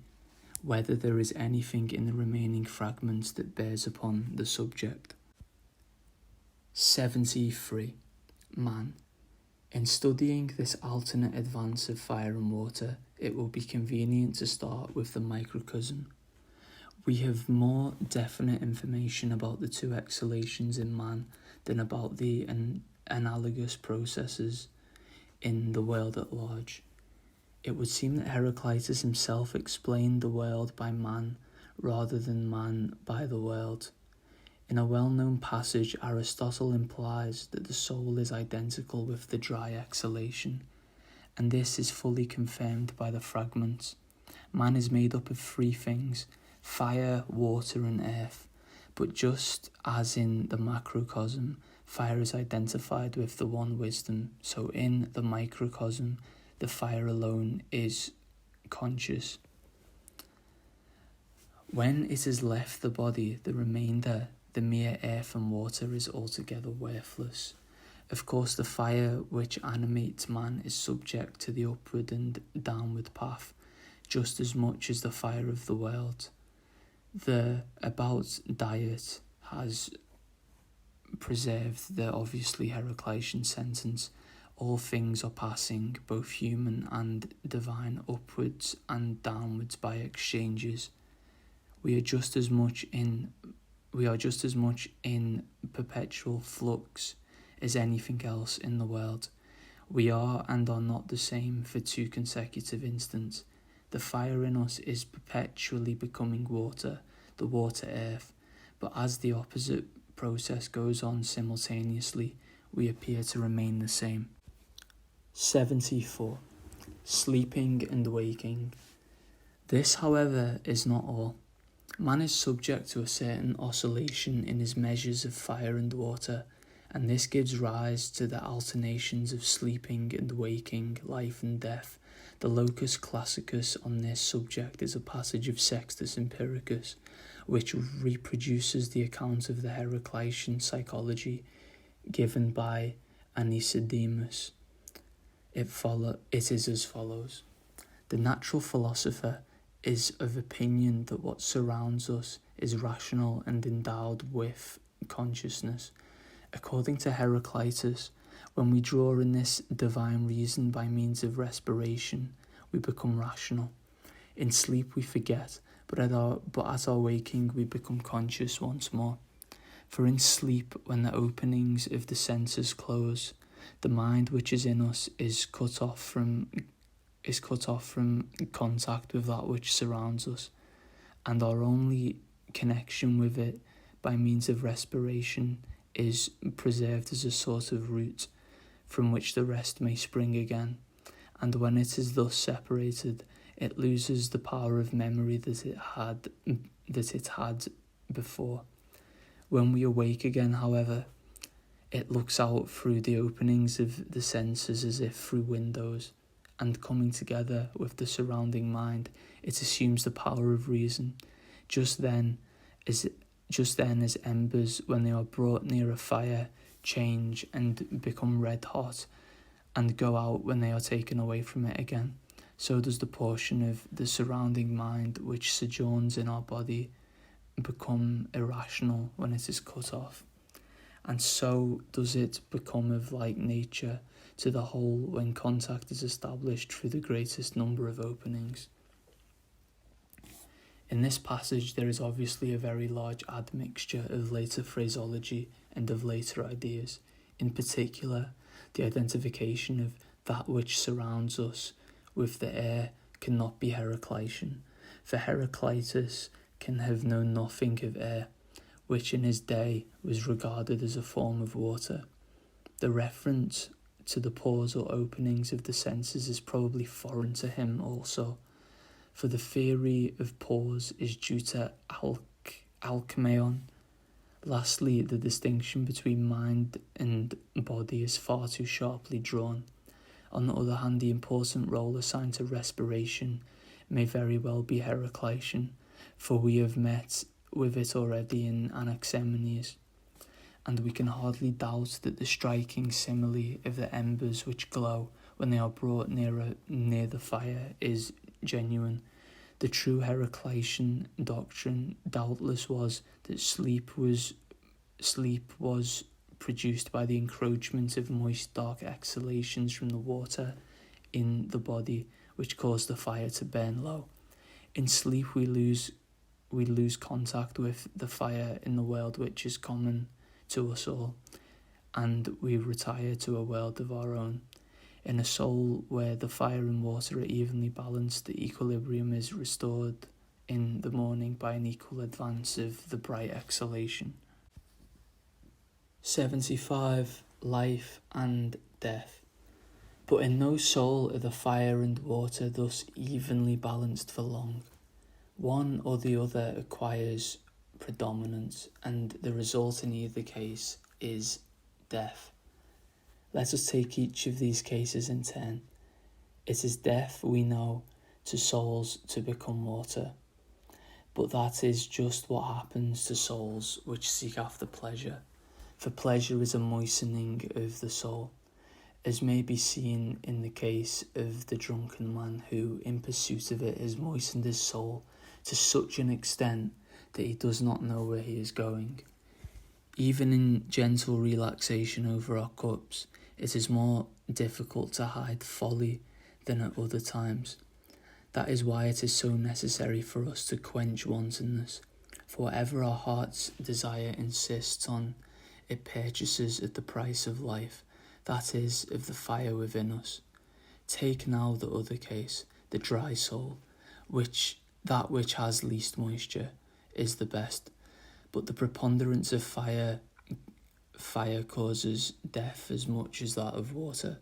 whether there is anything in the remaining fragments that bears upon the subject. 73. Man. In studying this alternate advance of fire and water, it will be convenient to start with the microcosm. We have more definite information about the two exhalations in man than about the analogous processes in the world at large. It would seem that Heraclitus himself explained the world by man rather than man by the world. In a well-known passage, Aristotle implies that the soul is identical with the dry exhalation, and this is fully confirmed by the fragments. Man is made up of three things: fire, water, and earth. But just as in the macrocosm, fire is identified with the one wisdom, so in the microcosm, the fire alone is conscious. When it has left the body, the remainder, the mere earth and water, is altogether worthless. Of course, the fire which animates man is subject to the upward and downward path, just as much as the fire of the world. The about diet has preserved the obviously Heraclitean sentence: all things are passing, both human and divine, upwards and downwards by exchanges. We are just as much in perpetual flux as anything else in the world. We are and are not the same for 2 consecutive instants. The fire in us is perpetually becoming water, the water earth, but as the opposite process goes on simultaneously, we appear to remain the same. 74. Sleeping and waking. This, however, is not all. Man is subject to a certain oscillation in his measures of fire and water, and this gives rise to the alternations of sleeping and waking, life and death. The locus classicus on this subject is a passage of Sextus Empiricus, which reproduces the account of the Heraclitean psychology given by Anisodemus. It is as follows. The natural philosopher is of opinion that what surrounds us is rational and endowed with consciousness. According to Heraclitus, when we draw in this divine reason by means of respiration, we become rational. In sleep we forget, but at our waking we become conscious once more. For in sleep, when the openings of the senses close, the mind which is in us is cut off from contact with that which surrounds us, and our only connection with it by means of respiration is preserved as a sort of root from which the rest may spring again, and when it is thus separated, it loses the power of memory that it had before. When we awake again, however, it looks out through the openings of the senses as if through windows, and coming together with the surrounding mind, it assumes the power of reason. Just then as embers, when they are brought near a fire, change and become red hot, and go out when they are taken away from it again, so does the portion of the surrounding mind which sojourns in our body become irrational when it is cut off. And so does it become of like nature to the whole when contact is established through the greatest number of openings. In this passage there is obviously a very large admixture of later phraseology and of later ideas. In particular, The identification of that which surrounds us with the air cannot be Heraclitian, for Heraclitus can have known nothing of air, which in his day was regarded as a form of water. The reference to the pores or openings of the senses is probably foreign to him also, for the theory of pores is due to Alcmaeon. Lastly, the distinction between mind and body is far too sharply drawn. On the other hand, the important role assigned to respiration may very well be Heraclitian, for we have met with it already in Anaximenes, and we can hardly doubt that the striking simile of the embers which glow when they are brought near the fire is genuine. The true Heraclitian doctrine doubtless was that sleep was produced by the encroachment of moist dark exhalations from the water in the body, which caused the fire to burn low. In sleep we lose contact with the fire in the world which is common to us all, and we retire to a world of our own. In a soul where the fire and water are evenly balanced, the equilibrium is restored in the morning by an equal advance of the bright exhalation. 75. Life and death. But in no soul are the fire and water thus evenly balanced for long. One or the other acquires predominance, and the result in either case is death. Let us take each of these cases in turn. It is death, we know, to souls to become water, but that is just what happens to souls which seek after pleasure, for pleasure is a moistening of the soul, as may be seen in the case of the drunken man who, in pursuit of it, has moistened his soul to such an extent that he does not know where he is going. Even in gentle relaxation over our cups, it is more difficult to hide folly than at other times. That is why it is so necessary for us to quench wantonness, for whatever our heart's desire insists on, it purchases at the price of life, that is, of the fire within us. Take now the other case, the dry soul, that which has least moisture is the best, but the preponderance of fire causes death as much as that of water.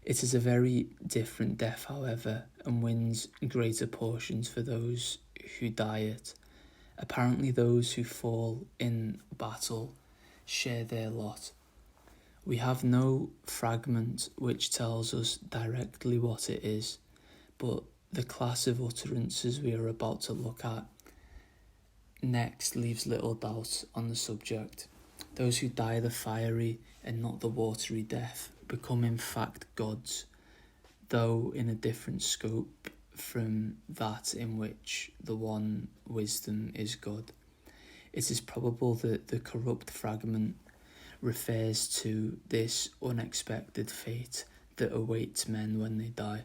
It is a very different death, however, and wins greater portions for those who die it. Apparently those who fall in battle share their lot. We have no fragment which tells us directly what it is, but the class of utterances we are about to look at next leaves little doubt on the subject. Those who die the fiery and not the watery death become in fact gods, though in a different scope from that in which the one wisdom is God. It is probable that the corrupt fragment refers to this unexpected fate that awaits men when they die.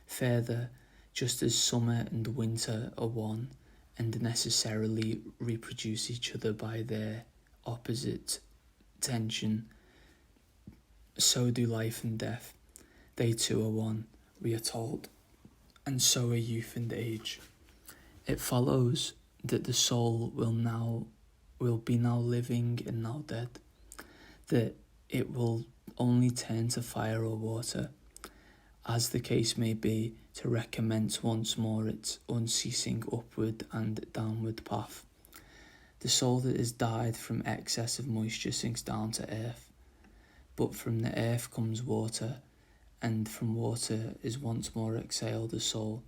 Further, just as summer and winter are one and necessarily reproduce each other by their opposite tension, so do life and death. They too are one, we are told, and so are youth and age. It follows that the soul will be now living and now dead, that it will only turn to fire or water, as the case may be, to recommence once more its unceasing upward and downward path. The soul that has died from excess of moisture sinks down to earth, but from the earth comes water, and from water is once more exhaled a soul.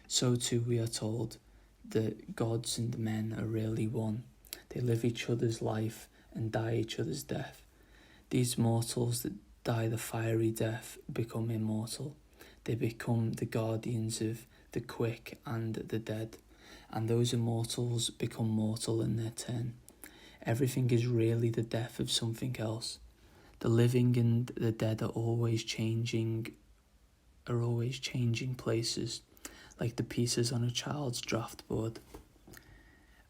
So too we are told that gods and men are really one. They live each other's life and die each other's death. These mortals that die the fiery death become immortal. They become the guardians of the quick and the dead, and those immortals become mortal in their turn. Everything is really the death of something else. The living and the dead are always changing places, like the pieces on a child's draft board.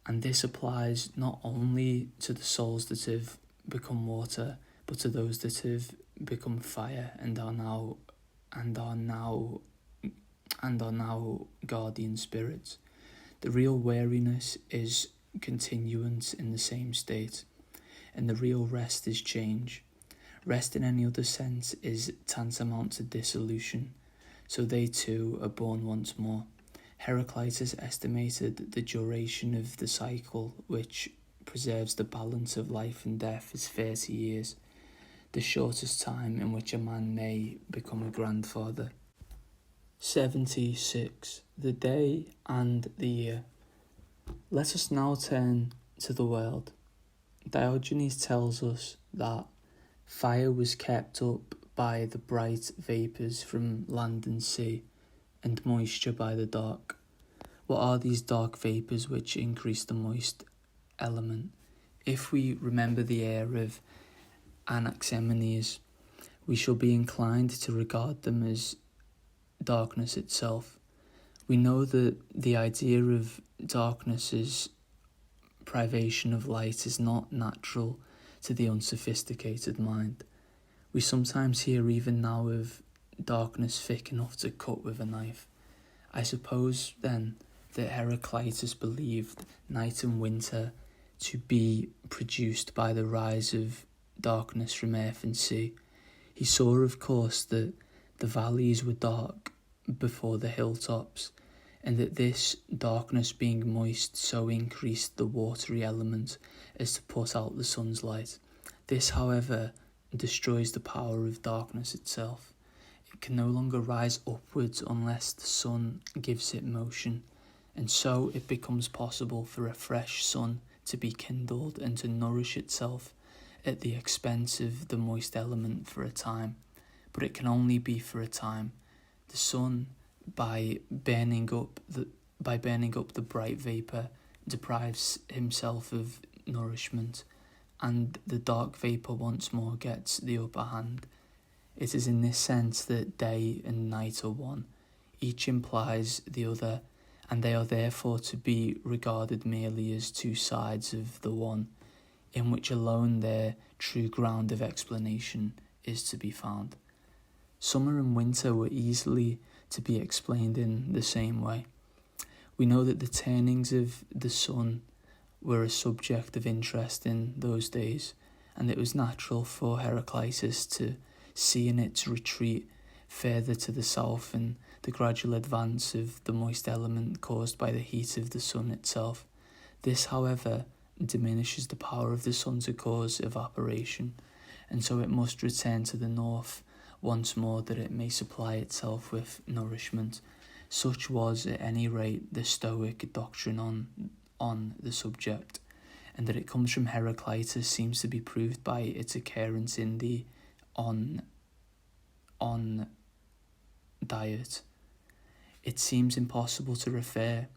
And this applies not only to the souls that have become water, but to those that have become fire and are now guardian spirits. The real weariness is continuance in the same state, and the real rest is change. Rest in any other sense is tantamount to dissolution, so they too are born once more. Heraclitus estimated the duration of the cycle which preserves the balance of life and death as 30 years, the shortest time in which a man may become a grandfather. 76. The day and the year. Let us now turn to the world. Diogenes tells us that fire was kept up by the bright vapours from land and sea, and moisture by the dark. What are these dark vapours which increase the moist element? If we remember the air of Anaximenes, we shall be inclined to regard them as darkness itself. We know that the idea of darkness as privation of light is not natural to the unsophisticated mind. We sometimes hear even now of darkness thick enough to cut with a knife. I suppose then that Heraclitus believed night and winter to be produced by the rise of darkness from earth and sea. He saw, of course, that the valleys were dark before the hilltops, and that this darkness being moist so increased the watery element as to put out the sun's light. This, however, destroys the power of darkness itself. It can no longer rise upwards unless the sun gives it motion, and so it becomes possible for a fresh sun to be kindled and to nourish itself at the expense of the moist element for a time. But it can only be for a time. The sun, by burning up the bright vapour, deprives himself of nourishment, and the dark vapour once more gets the upper hand. It is in this sense that day and night are one. Each implies the other, and they are therefore to be regarded merely as two sides of the one, in which alone their true ground of explanation is to be found. Summer and winter were easily to be explained in the same way. We know that the turnings of the sun were a subject of interest in those days, and it was natural for Heraclitus to see in its retreat further to the south and the gradual advance of the moist element caused by the heat of the sun itself. This, however, diminishes the power of the sun to cause evaporation, and so it must return to the north once more that it may supply itself with nourishment. Such was, at any rate, the Stoic doctrine on the subject, and that it comes from Heraclitus seems to be proved by its occurrence in the on diet. It seems impossible to refer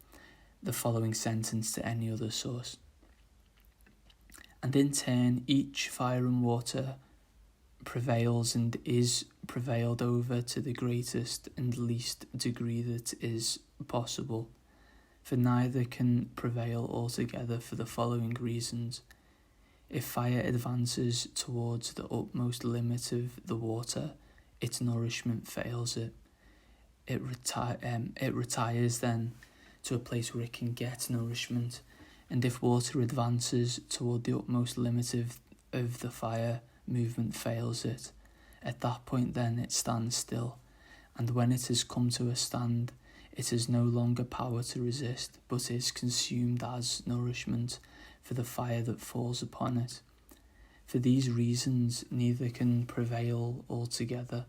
the following sentence to any other source. And in turn, each fire and water prevails and is prevailed over to the greatest and least degree that is possible, for neither can prevail altogether for the following reasons. If fire advances towards the utmost limit of the water, its nourishment fails it. It retires then to a place where it can get nourishment, and if water advances toward the utmost limit of the fire, movement fails it. At that point then it stands still, and when it has come to a stand, it has no longer power to resist, but is consumed as nourishment for the fire that falls upon it. For these reasons neither can prevail altogether.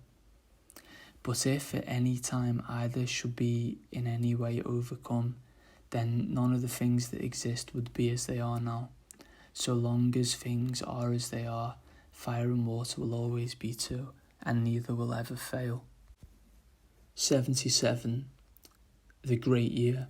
But if at any time either should be in any way overcome, then none of the things that exist would be as they are now. So long as things are as they are, fire and water will always be two, and neither will ever fail. 77. The Great Year.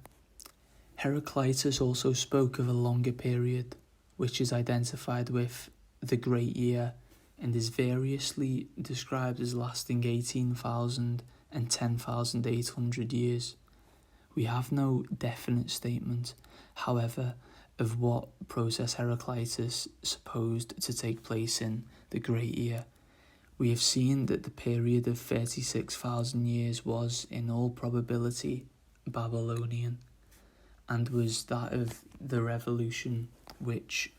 Heraclitus also spoke of a longer period, which is identified with the Great Year, and is variously described as lasting 18,000 and 10,800 years. We have no definite statement, however, of what process Heraclitus supposed to take place in the Great Year, we have seen that the period of 36,000 years was, in all probability, Babylonian, and was that of the revolution which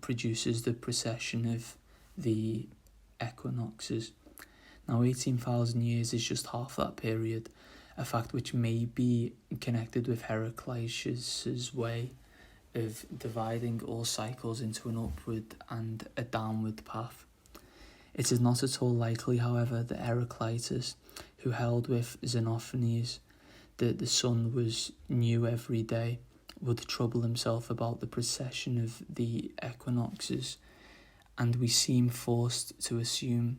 produces the precession of the equinoxes. Now 18,000 years is just half that period, a fact which may be connected with Heraclitus' way of dividing all cycles into an upward and a downward path. It is not at all likely, however, that Heraclitus, who held with Xenophanes that the sun was new every day, would trouble himself about the precession of the equinoxes, and we seem forced to assume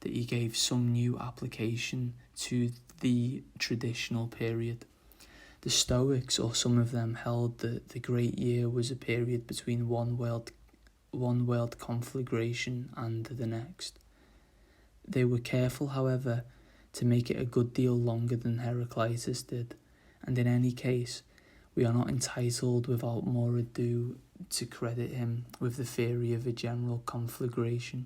that he gave some new application to the traditional period. The Stoics, or some of them, held that the Great Year was a period between one world conflagration and the next. They were careful, however, to make it a good deal longer than Heraclitus did, and in any case, we are not entitled without more ado to credit him with the theory of a general conflagration.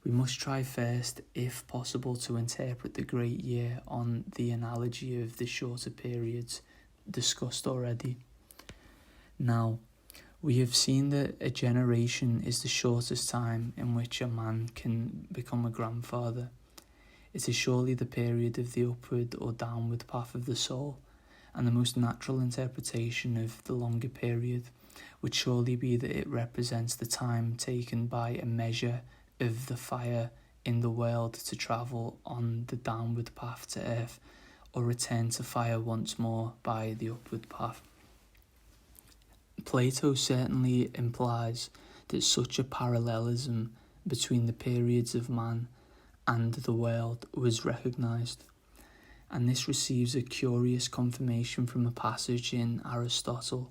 We must try first, if possible, to interpret the Great Year on the analogy of the shorter periods discussed already. Now, we have seen that a generation is the shortest time in which a man can become a grandfather. It is surely the period of the upward or downward path of the soul, and the most natural interpretation of the longer period would surely be that it represents the time taken by a measure of the fire in the world to travel on the downward path to earth, or return to fire once more by the upward path. Plato certainly implies that such a parallelism between the periods of man and the world was recognised, and this receives a curious confirmation from a passage in Aristotle,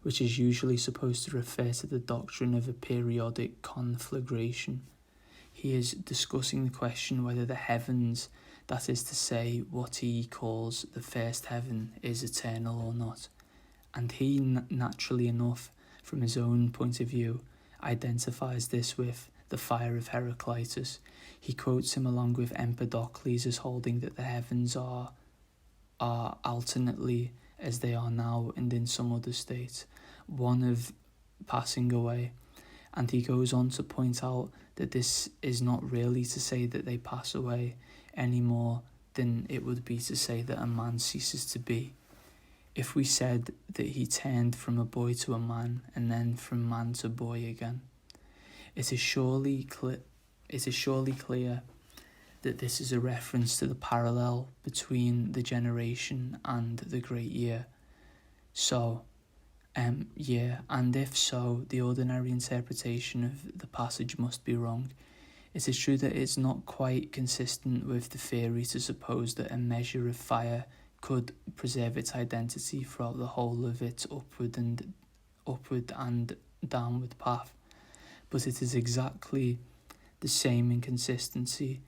which is usually supposed to refer to the doctrine of a periodic conflagration. He is discussing the question whether the heavens, that is to say, what he calls the first heaven, is eternal or not. And he, naturally enough, from his own point of view, identifies this with the fire of Heraclitus. He quotes him along with Empedocles as holding that the heavens are alternately, as they are now and in some other states, one of passing away. And he goes on to point out that this is not really to say that they pass away any more than it would be to say that a man ceases to be. If we said that he turned from a boy to a man and then from man to boy again, it is surely clear that this is a reference to the parallel between the generation and the Great Year. And if so, the ordinary interpretation of the passage must be wrong. It is true that it's not quite consistent with the theory to suppose that a measure of fire could preserve its identity throughout the whole of its upward and downward path, but it is exactly the same inconsistency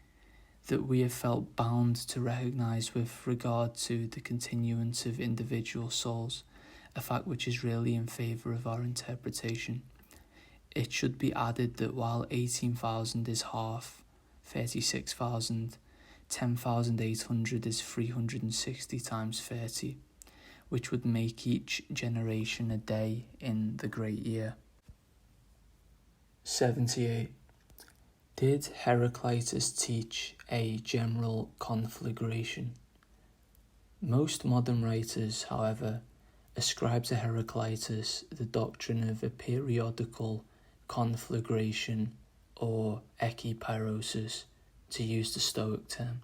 that we have felt bound to recognise with regard to the continuance of individual souls, a fact which is really in favour of our interpretation. It should be added that while 18,000 is half 36,000, 10,800 is 360 times 30, which would make each generation a day in the Great Year. 78. Did Heraclitus teach a general conflagration? Most modern writers, however, ascribe to Heraclitus the doctrine of a periodical conflagration, or ekipyrosis, to use the Stoic term.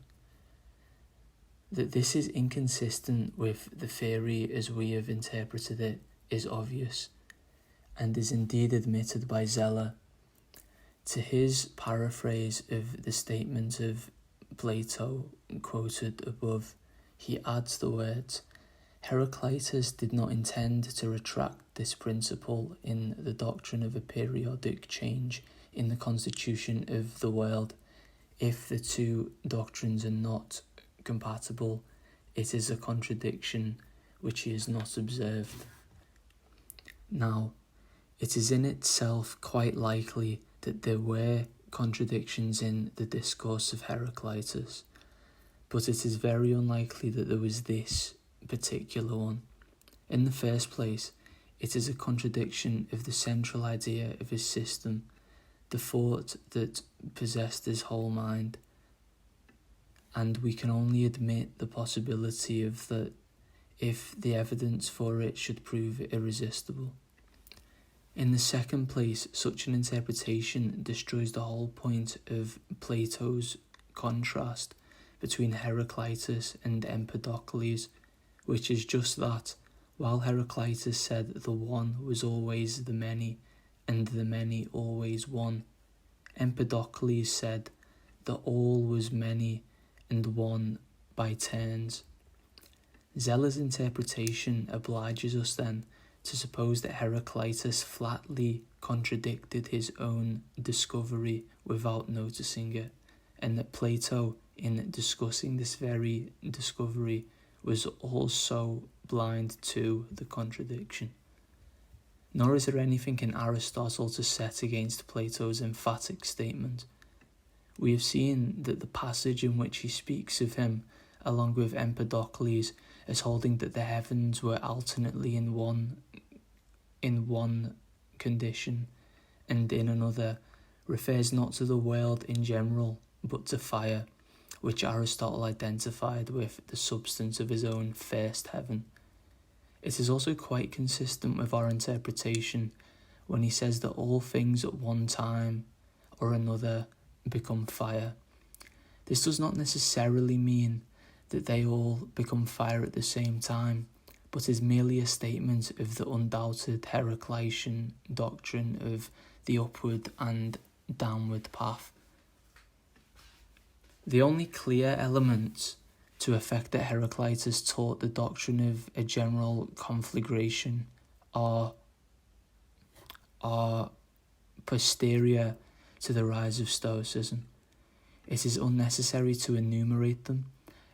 That this is inconsistent with the theory as we have interpreted it is obvious, and is indeed admitted by Zeller. To his paraphrase of the statement of Plato quoted above, he adds the words, Heraclitus did not intend to retract this principle in the doctrine of a periodic change in the constitution of the world. If the two doctrines are not compatible, it is a contradiction which he has not observed. Now, it is in itself quite likely that there were contradictions in the discourse of Heraclitus, but it is very unlikely that there was this particular one. In the first place, it is a contradiction of the central idea of his system, the thought that possessed his whole mind, and we can only admit the possibility of that if the evidence for it should prove irresistible. In the second place, such an interpretation destroys the whole point of Plato's contrast between Heraclitus and Empedocles, which is just that, while Heraclitus said the one was always the many, and the many always one, Empedocles said the all was many and one by turns. Zeller's interpretation obliges us then to suppose that Heraclitus flatly contradicted his own discovery without noticing it, and that Plato, in discussing this very discovery, was also blind to the contradiction. Nor is there anything in Aristotle to set against Plato's emphatic statement. We have seen that the passage in which he speaks of him, along with Empedocles, as holding that the heavens were alternately in one condition and in another, refers not to the world in general, but to fire, which Aristotle identified with the substance of his own first heaven. It is also quite consistent with our interpretation when he says that all things at one time or another become fire. This does not necessarily mean that they all become fire at the same time, but is merely a statement of the undoubted Heraclitean doctrine of the upward and downward path. The only clear elements to affect that Heraclitus taught the doctrine of a general conflagration are posterior to the rise of Stoicism. It is unnecessary to enumerate them,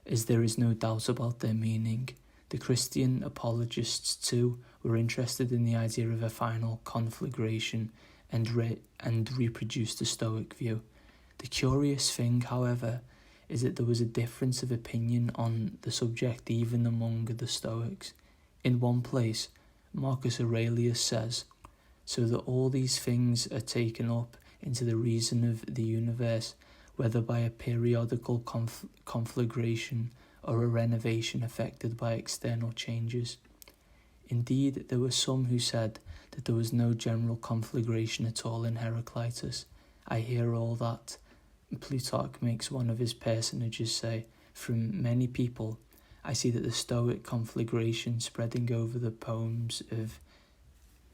as there is no doubt about their meaning. The Christian apologists too were interested in the idea of a final conflagration and reproduced the Stoic view. The curious thing, however, is that there was a difference of opinion on the subject even among the Stoics. In one place, Marcus Aurelius says, "So that all these things are taken up into the reason of the universe, whether by a periodical conflagration or a renovation effected by external changes." Indeed, there were some who said that there was no general conflagration at all in Heraclitus. "I hear all that," Plutarch makes one of his personages say, "from many people. I see that the Stoic conflagration spreading over the poems of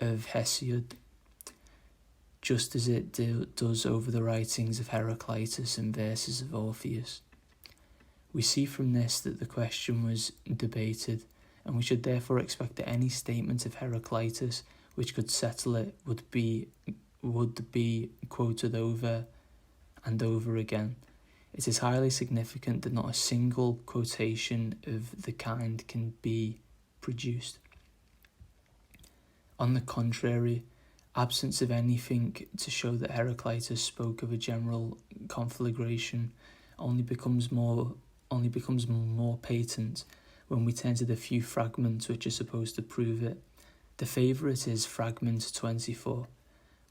Hesiod, just as it does over the writings of Heraclitus and verses of Orpheus." We see from this that the question was debated, and we should therefore expect that any statement of Heraclitus which could settle it would be quoted over and over again. It is highly significant that not a single quotation of the kind can be produced. On the contrary, absence of anything to show that Heraclitus spoke of a general conflagration only becomes more patent when we turn to the few fragments which are supposed to prove it. The favourite is Fragment 24,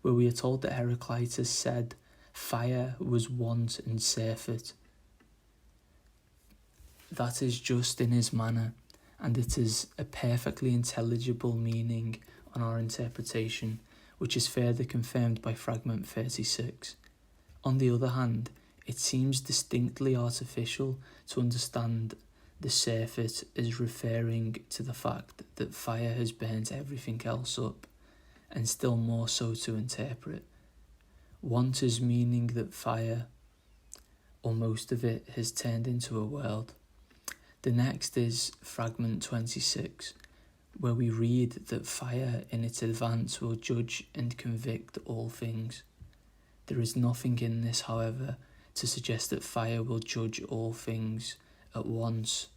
where we are told that Heraclitus said fire was want and surfeit. That is just in his manner, and it is a perfectly intelligible meaning on our interpretation, which is further confirmed by Fragment 36. On the other hand, it seems distinctly artificial to understand the surfeit as referring to the fact that fire has burnt everything else up, and still more so to interpret want as meaning that fire, or most of it, has turned into a world. The next is Fragment 26, where we read that fire in its advance will judge and convict all things. There is nothing in this, however, to suggest that fire will judge all things at once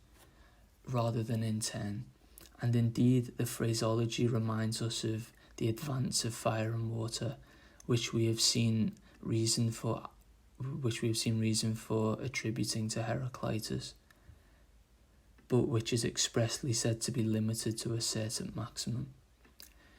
rather than in turn, and indeed the phraseology reminds us of the advance of fire and water, which we have seen reason for attributing to Heraclitus, but which is expressly said to be limited to a certain maximum.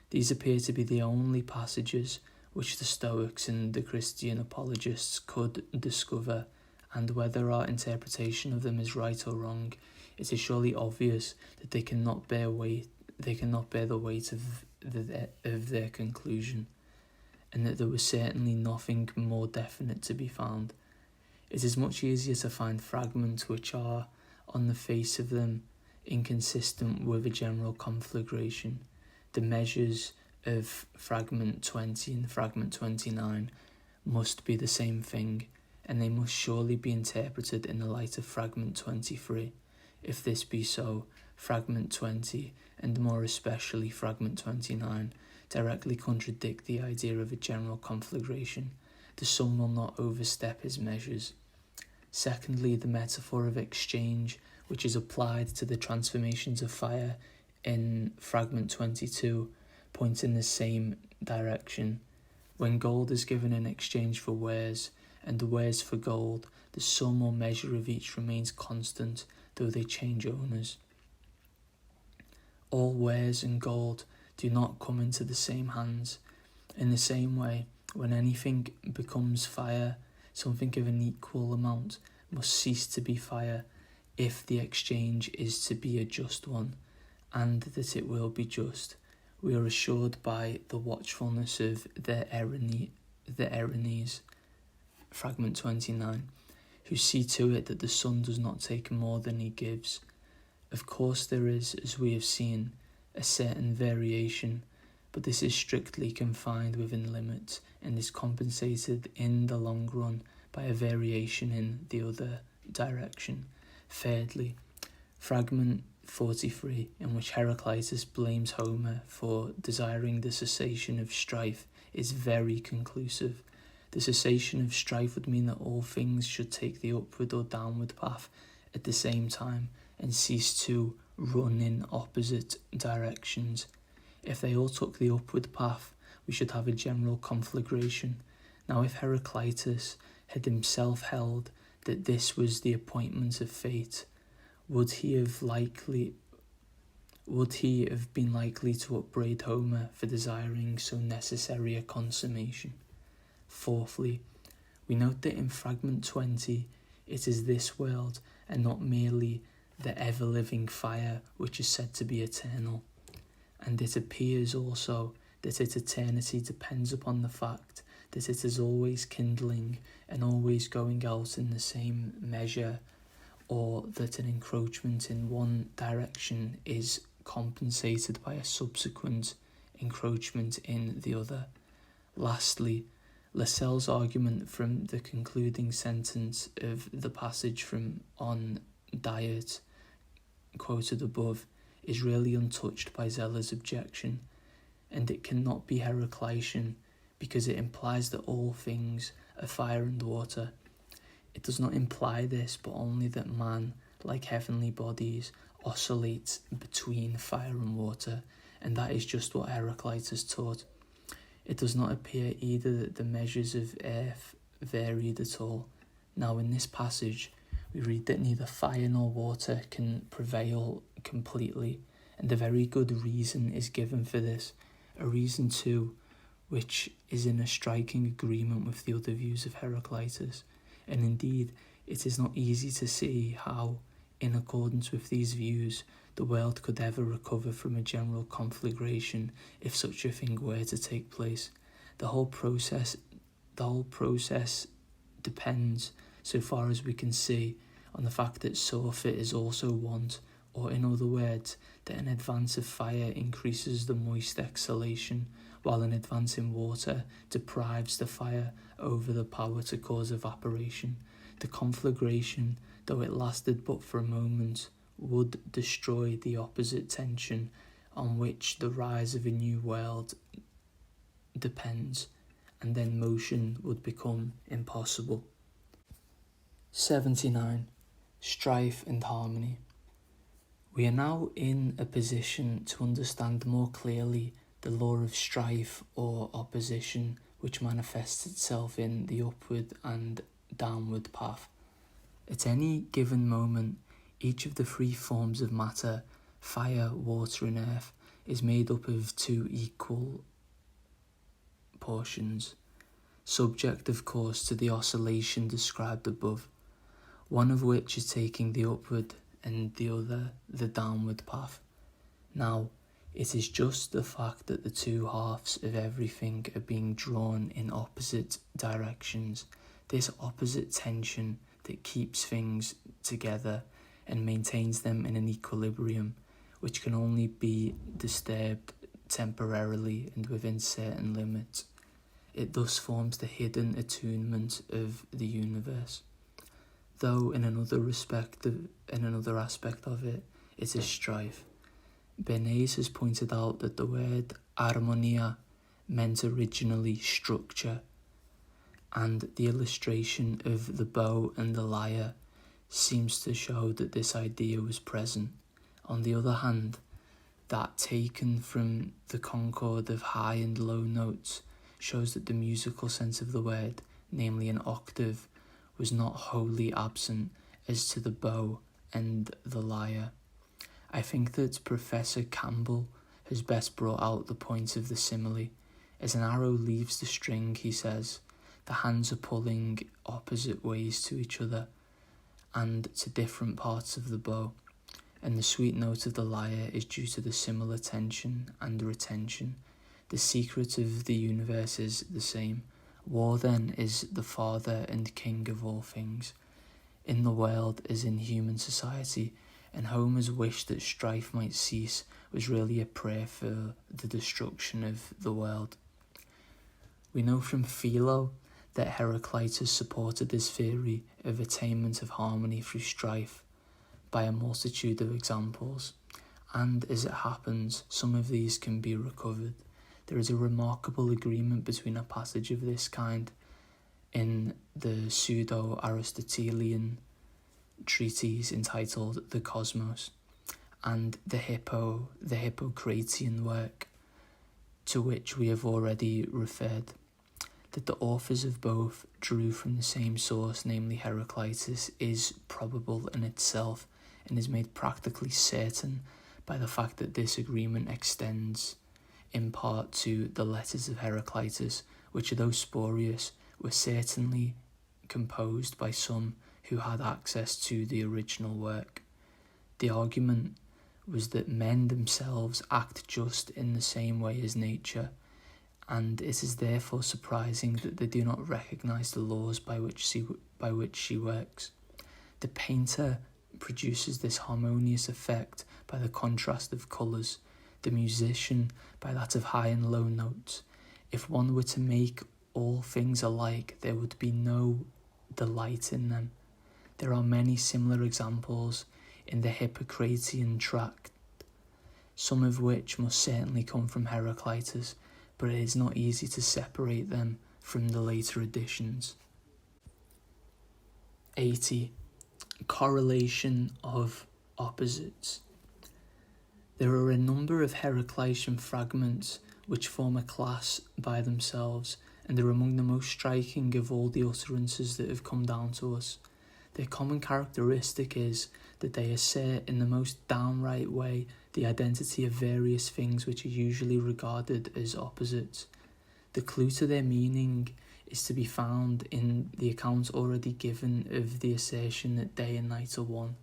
These appear to be the only passages which the Stoics and the Christian apologists could discover, and whether our interpretation of them is right or wrong, it is surely obvious that they cannot bear the weight of their conclusion, and that there was certainly nothing more definite to be found. It is much easier to find fragments which are, on the face of them, inconsistent with a general conflagration. The measures of fragment 20 and fragment 29 must be the same thing, and they must surely be interpreted in the light of fragment 23. If this be so, fragment 20, and more especially fragment 29, directly contradict the idea of a general conflagration. The sun will not overstep his measures. Secondly, the metaphor of exchange, which is applied to the transformations of fire in fragment 22, points in the same direction. When gold is given in exchange for wares, and the wares for gold, the sum or measure of each remains constant, though they change owners. All wares and gold do not come into the same hands. In the same way, when anything becomes fire, something of an equal amount must cease to be fire, if the exchange is to be a just one, and that it will be just. We are assured by the watchfulness of the Erinyes, fragment 29, who see to it that the sun does not take more than he gives. Of course there is, as we have seen, a certain variation, but this is strictly confined within limits and is compensated in the long run by a variation in the other direction. Thirdly, fragment 43, in which Heraclitus blames Homer for desiring the cessation of strife, is very conclusive. The cessation of strife would mean that all things should take the upward or downward path at the same time and cease to run in opposite directions. If they all took the upward path, we should have a general conflagration. Now, if Heraclitus had himself held that this was the appointment of fate, would he have been likely to upbraid Homer for desiring so necessary a consummation? Fourthly, we note that in fragment 20, it is this world and not merely the ever-living fire which is said to be eternal. And it appears also that its eternity depends upon the fact that it is always kindling and always going out in the same measure, or that an encroachment in one direction is compensated by a subsequent encroachment in the other. Lastly, Lascelles' argument from the concluding sentence of the passage from On Diet, quoted above, is really untouched by Zeller's objection, and it cannot be Heraclitean because it implies that all things are fire and water. It does not imply this, but only that man, like heavenly bodies, oscillates between fire and water, and that is just what Heraclitus taught. It does not appear either that the measures of earth varied at all. Now in this passage, we read that neither fire nor water can prevail completely, and a very good reason is given for this, a reason too which is in a striking agreement with the other views of Heraclitus, and indeed it is not easy to see how, in accordance with these views, the world could ever recover from a general conflagration if such a thing were to take place. The whole process depends, so far as we can see, on the fact that surfeit is also want, or in other words, that an advance of fire increases the moist exhalation, while an advance in water deprives the fire over the power to cause evaporation. The conflagration, though it lasted but for a moment, would destroy the opposite tension on which the rise of a new world depends, and then motion would become impossible. 79. Strife and harmony. We are now in a position to understand more clearly the law of strife or opposition, which manifests itself in the upward and downward path. At any given moment, each of the three forms of matter, fire, water and earth, is made up of two equal portions, subject of course to the oscillation described above, one of which is taking the upward and the other the downward path. Now, it is just the fact that the two halves of everything are being drawn in opposite directions, this opposite tension that keeps things together and maintains them in an equilibrium, which can only be disturbed temporarily and within certain limits. It thus forms the hidden attunement of the universe. Though in another aspect of it, it is strife. Bernays has pointed out that the word armonia meant originally structure, and the illustration of the bow and the lyre seems to show that this idea was present. On the other hand, that taken from the concord of high and low notes shows that the musical sense of the word, namely an octave, was not wholly absent as to the bow and the lyre. I think that Professor Campbell has best brought out the point of the simile. As an arrow leaves the string, he says, the hands are pulling opposite ways to each other and to different parts of the bow, and the sweet note of the lyre is due to the similar tension and retention. The secret of the universe is the same. War, then, is the father and king of all things, in the world as in human society, and Homer's wish that strife might cease was really a prayer for the destruction of the world. We know from Philo that Heraclitus supported this theory of attainment of harmony through strife by a multitude of examples, and as it happens, some of these can be recovered. There is a remarkable agreement between a passage of this kind in the pseudo-Aristotelian treatise entitled The Cosmos and the Hippocratean work, to which we have already referred. That the authors of both drew from the same source, namely Heraclitus, is probable in itself and is made practically certain by the fact that this agreement extends in part to the letters of Heraclitus, which, though spurious, were certainly composed by some who had access to the original work. The argument was that men themselves act just in the same way as nature, and it is therefore surprising that they do not recognize the laws by which she works. The painter produces this harmonious effect by the contrast of colours, the musician by that of high and low notes. If one were to make all things alike, there would be no delight in them. There are many similar examples in the Hippocratean tract, some of which must certainly come from Heraclitus, but it is not easy to separate them from the later editions. 80. Correlation of opposites. There are a number of Heraclitian fragments which form a class by themselves, and are among the most striking of all the utterances that have come down to us. Their common characteristic is that they assert in the most downright way the identity of various things which are usually regarded as opposites. The clue to their meaning is to be found in the account already given of the assertion that day and night are one.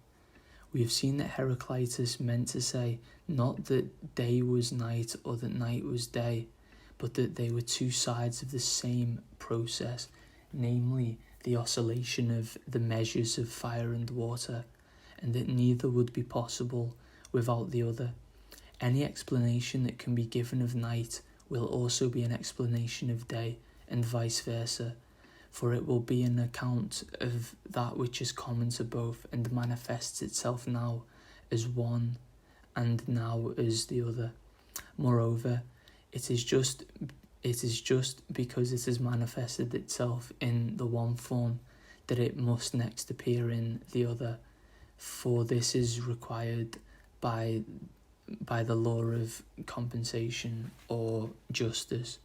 We have seen that Heraclitus meant to say not that day was night or that night was day, but that they were two sides of the same process, namely the oscillation of the measures of fire and water, and that neither would be possible without the other. Any explanation that can be given of night will also be an explanation of day, and vice versa, for it will be an account of that which is common to both and manifests itself now as one and now as the other. Moreover, it is just because it has manifested itself in the one form that it must next appear in the other, for this is required by by the law of compensation or justice.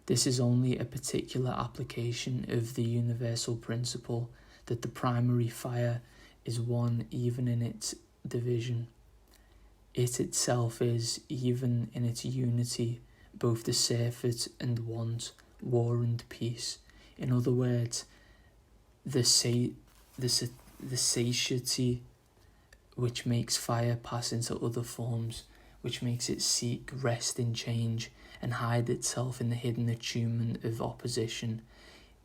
This is only a particular application of the universal principle that the primary fire is one even in its division. It itself is, even in its unity, both the surfeit and want, war and peace. In other words, the satiety which makes fire pass into other forms, which makes it seek rest in change and hide itself in the hidden attunement of opposition,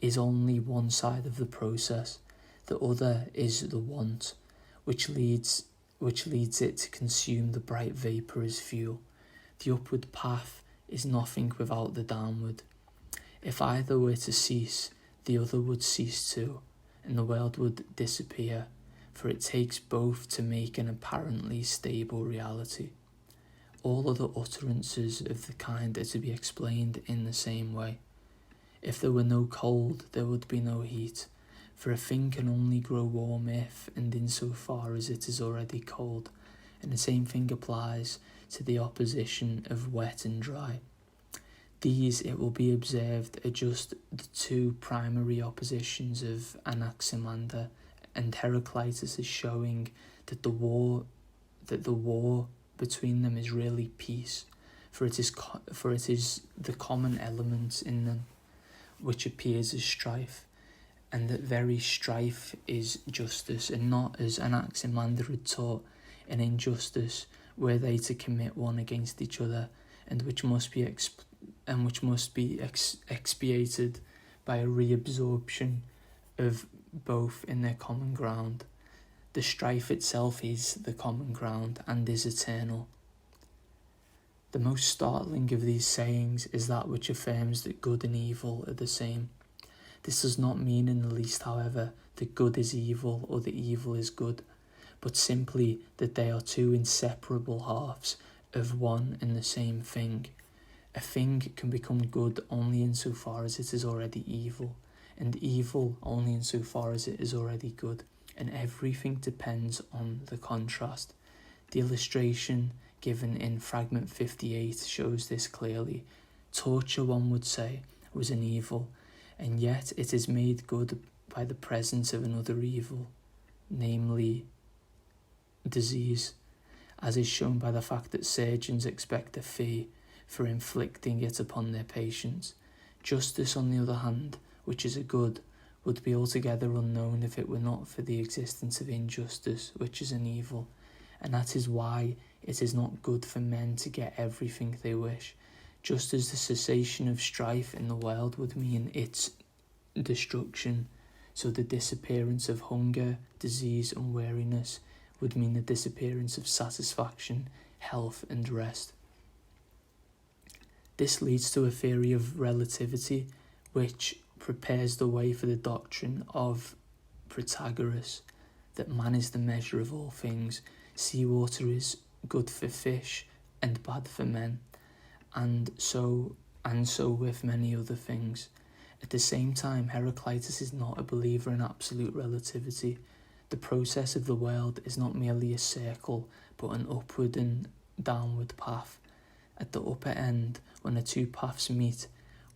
is only one side of the process. The other is the want, which leads it to consume the bright vapour as fuel. The upward path is nothing without the downward. If either were to cease, the other would cease too, and the world would disappear, for it takes both to make an apparently stable reality. All other utterances of the kind are to be explained in the same way. If there were no cold, there would be no heat, for a thing can only grow warm if and in so far as it is already cold, and the same thing applies to the opposition of wet and dry. These, it will be observed, are just the two primary oppositions of Anaximander, and Heraclitus is showing that the war between them is really peace, for it is the common element in them which appears as strife, and that very strife is justice, and not, as Anaximander had taught, an injustice were they to commit one against each other, and which must be expiated by a reabsorption of both in their common ground. The strife itself is the common ground and is eternal. The most startling of these sayings is that which affirms that good and evil are the same. This does not mean in the least, however, that good is evil or that evil is good, but simply that they are two inseparable halves of one and the same thing. A thing can become good only insofar as it is already evil, and evil only insofar as it is already good, and everything depends on the contrast. The illustration given in Fragment 58 shows this clearly. Torture, one would say, was an evil, and yet it is made good by the presence of another evil, namely disease, as is shown by the fact that surgeons expect a fee for inflicting it upon their patients. Justice, on the other hand, which is a good, would be altogether unknown if it were not for the existence of injustice, which is an evil, and that is why it is not good for men to get everything they wish, just as the cessation of strife in the world would mean its destruction, so the disappearance of hunger, disease and weariness would mean the disappearance of satisfaction, health and rest. This leads to a theory of relativity, which prepares the way for the doctrine of Protagoras, that man is the measure of all things. Seawater is good for fish and bad for men, and so with many other things. At the same time, Heraclitus is not a believer in absolute relativity. The process of the world is not merely a circle, but an upward and downward path. At the upper end, when the two paths meet,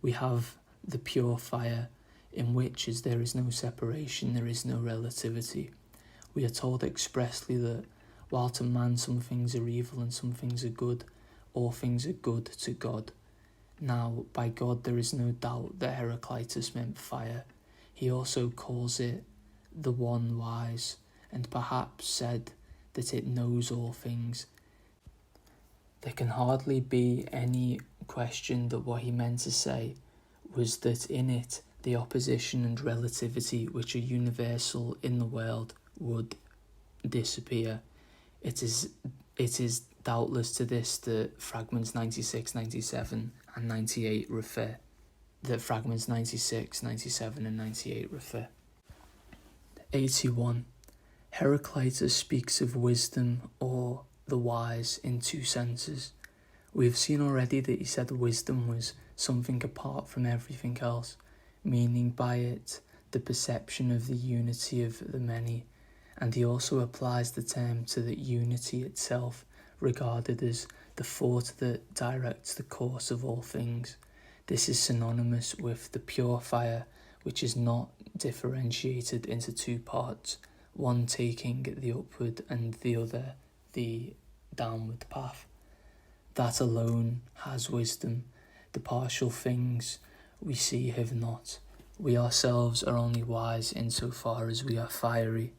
we have the pure fire, in which, as there is no separation, there is no relativity. We are told expressly that, while to man some things are evil and some things are good, all things are good to God. Now, by God there is no doubt that Heraclitus meant fire. He also calls it the one wise, and perhaps said that it knows all things. There can hardly be any question that what he meant to say was that in it the opposition and relativity which are universal in the world would disappear. It is doubtless to this that Fragments 96, 97 and 98 refer. That Fragments 96, 97 and 98 refer. 81. Heraclitus speaks of wisdom or the wise in two senses. We have seen already that he said wisdom was something apart from everything else, meaning by it the perception of the unity of the many, and he also applies the term to the unity itself regarded as the thought that directs the course of all things. This is synonymous with the pure fire, which is not differentiated into two parts, one taking the upward and the other the downward path. That alone has wisdom. The partial things we see have not. We ourselves are only wise insofar as we are fiery.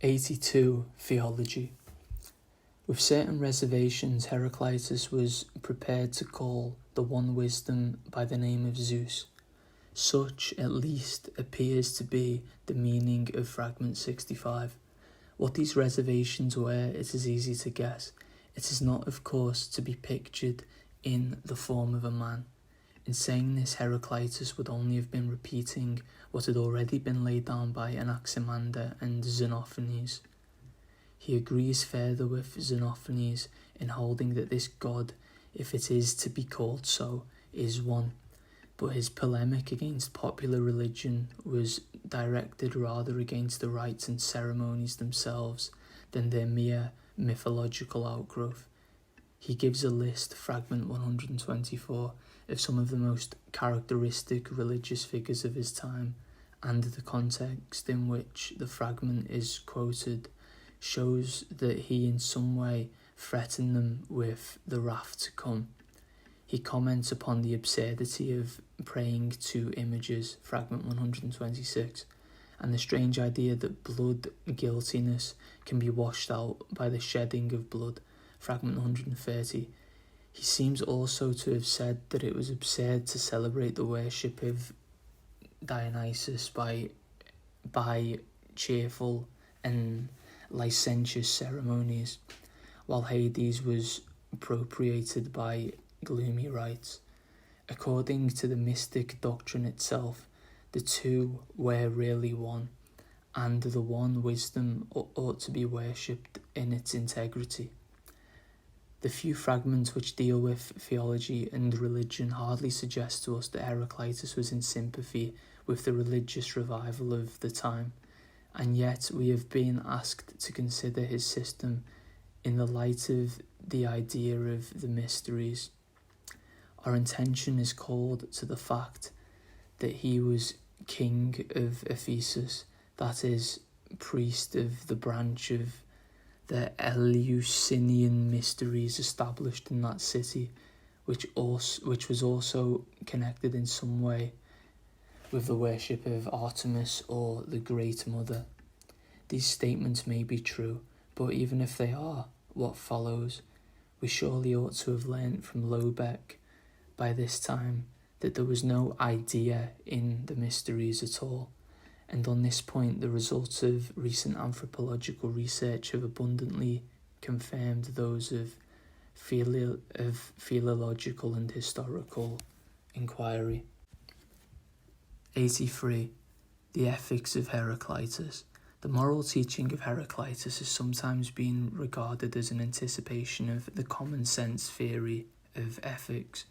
82. Theology. With certain reservations, Heraclitus was prepared to call the one wisdom by the name of Zeus. Such, at least, appears to be the meaning of Fragment 65. What these reservations were, it is easy to guess. It is not, of course, to be pictured in the form of a man. In saying this, Heraclitus would only have been repeating what had already been laid down by Anaximander and Xenophanes. He agrees further with Xenophanes in holding that this god, if it is to be called so, is one, but his polemic against popular religion was directed rather against the rites and ceremonies themselves than their mere mythological outgrowth. He gives a list, Fragment 124, of some of the most characteristic religious figures of his time, and the context in which the fragment is quoted shows that he in some way threatened them with the wrath to come. He comments upon the absurdity of praying to images, Fragment 126, and the strange idea that blood guiltiness can be washed out by the shedding of blood, Fragment 130. He seems also to have said that it was absurd to celebrate the worship of Dionysus by cheerful and licentious ceremonies, while Hades was appropriated by gloomy rites. According to the mystic doctrine itself, the two were really one, and the one wisdom ought to be worshipped in its integrity. The few fragments which deal with theology and religion hardly suggest to us that Heraclitus was in sympathy with the religious revival of the time, and yet we have been asked to consider his system in the light of the idea of the mysteries. Our attention is called to the fact that he was king of Ephesus, that is, priest of the branch of the Eleusinian mysteries established in that city, which was also connected in some way with the worship of Artemis or the Great Mother. These statements may be true, but even if they are, what follows? We surely ought to have learnt from Lobeck by this time that there was no idea in the mysteries at all, and on this point the results of recent anthropological research have abundantly confirmed those of philological and historical inquiry. 83. The Ethics of Heraclitus. The moral teaching of Heraclitus has sometimes been regarded as an anticipation of the common sense theory of ethics.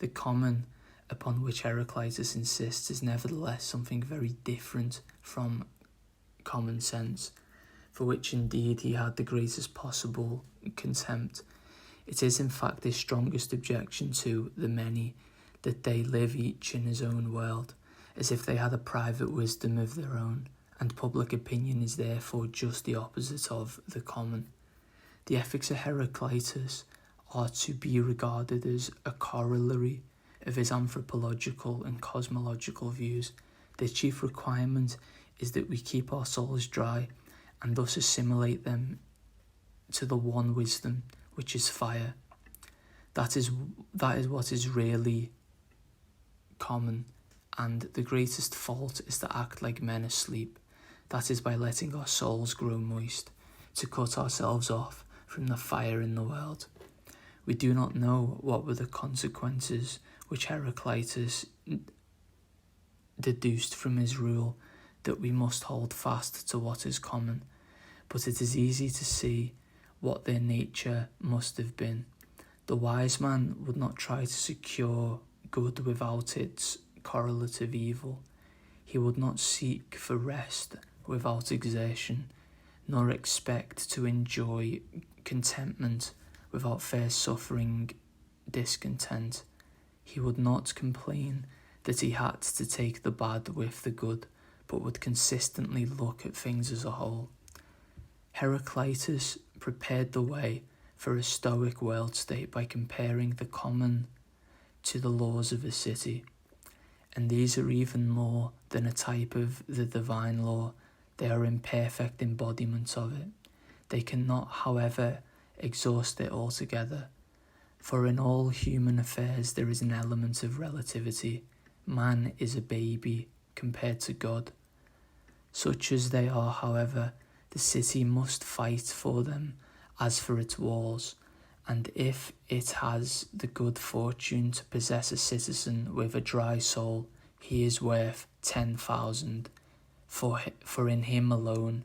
The common upon which Heraclitus insists is nevertheless something very different from common sense, for which indeed he had the greatest possible contempt. It is in fact his strongest objection to the many, that they live each in his own world, as if they had a private wisdom of their own, and public opinion is therefore just the opposite of the common. The ethics of Heraclitus are to be regarded as a corollary of his anthropological and cosmological views. Their chief requirement is that we keep our souls dry and thus assimilate them to the one wisdom, which is fire. That is what is really common, and the greatest fault is to act like men asleep. That is by letting our souls grow moist, to cut ourselves off from the fire in the world. We do not know what were the consequences which Heraclitus deduced from his rule that we must hold fast to what is common, but it is easy to see what their nature must have been. The wise man would not try to secure good without its correlative evil. He would not seek for rest without exertion. nor expect to enjoy contentment without first suffering discontent. He would not complain that he had to take the bad with the good, but would consistently look at things as a whole. Heraclitus prepared the way for a Stoic world state by comparing the common to the laws of a city, and these are even more than a type of the divine law. They are imperfect embodiments of it. They cannot, however, exhaust it altogether, for in all human affairs there is an element of relativity. Man is a baby compared to God. Such as they are, however, the city must fight for them as for its walls, and if it has the good fortune to possess a citizen with a dry soul, he is worth 10,000, for in him alone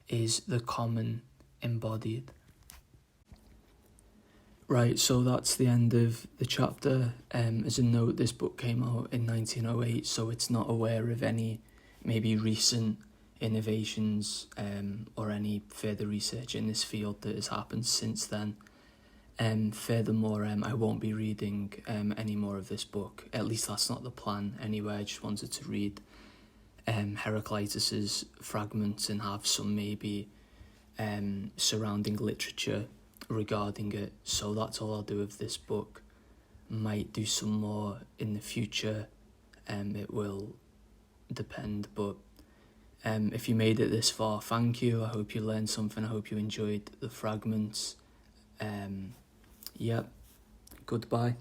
is the common embodied. Right, so that's the end of the chapter. As a note, this book came out in 1908, so it's not aware of any maybe recent innovations or any further research in this field that has happened since then. Furthermore, I won't be reading any more of this book. At least that's not the plan anyway. I just wanted to read Heraclitus's Fragments and have some maybe surrounding literature regarding it. So that's all I'll do with this book. Might do some more in the future. It will depend, but if you made it this far, thank you. I hope you learned something. I hope you enjoyed the fragments. Yep. Goodbye.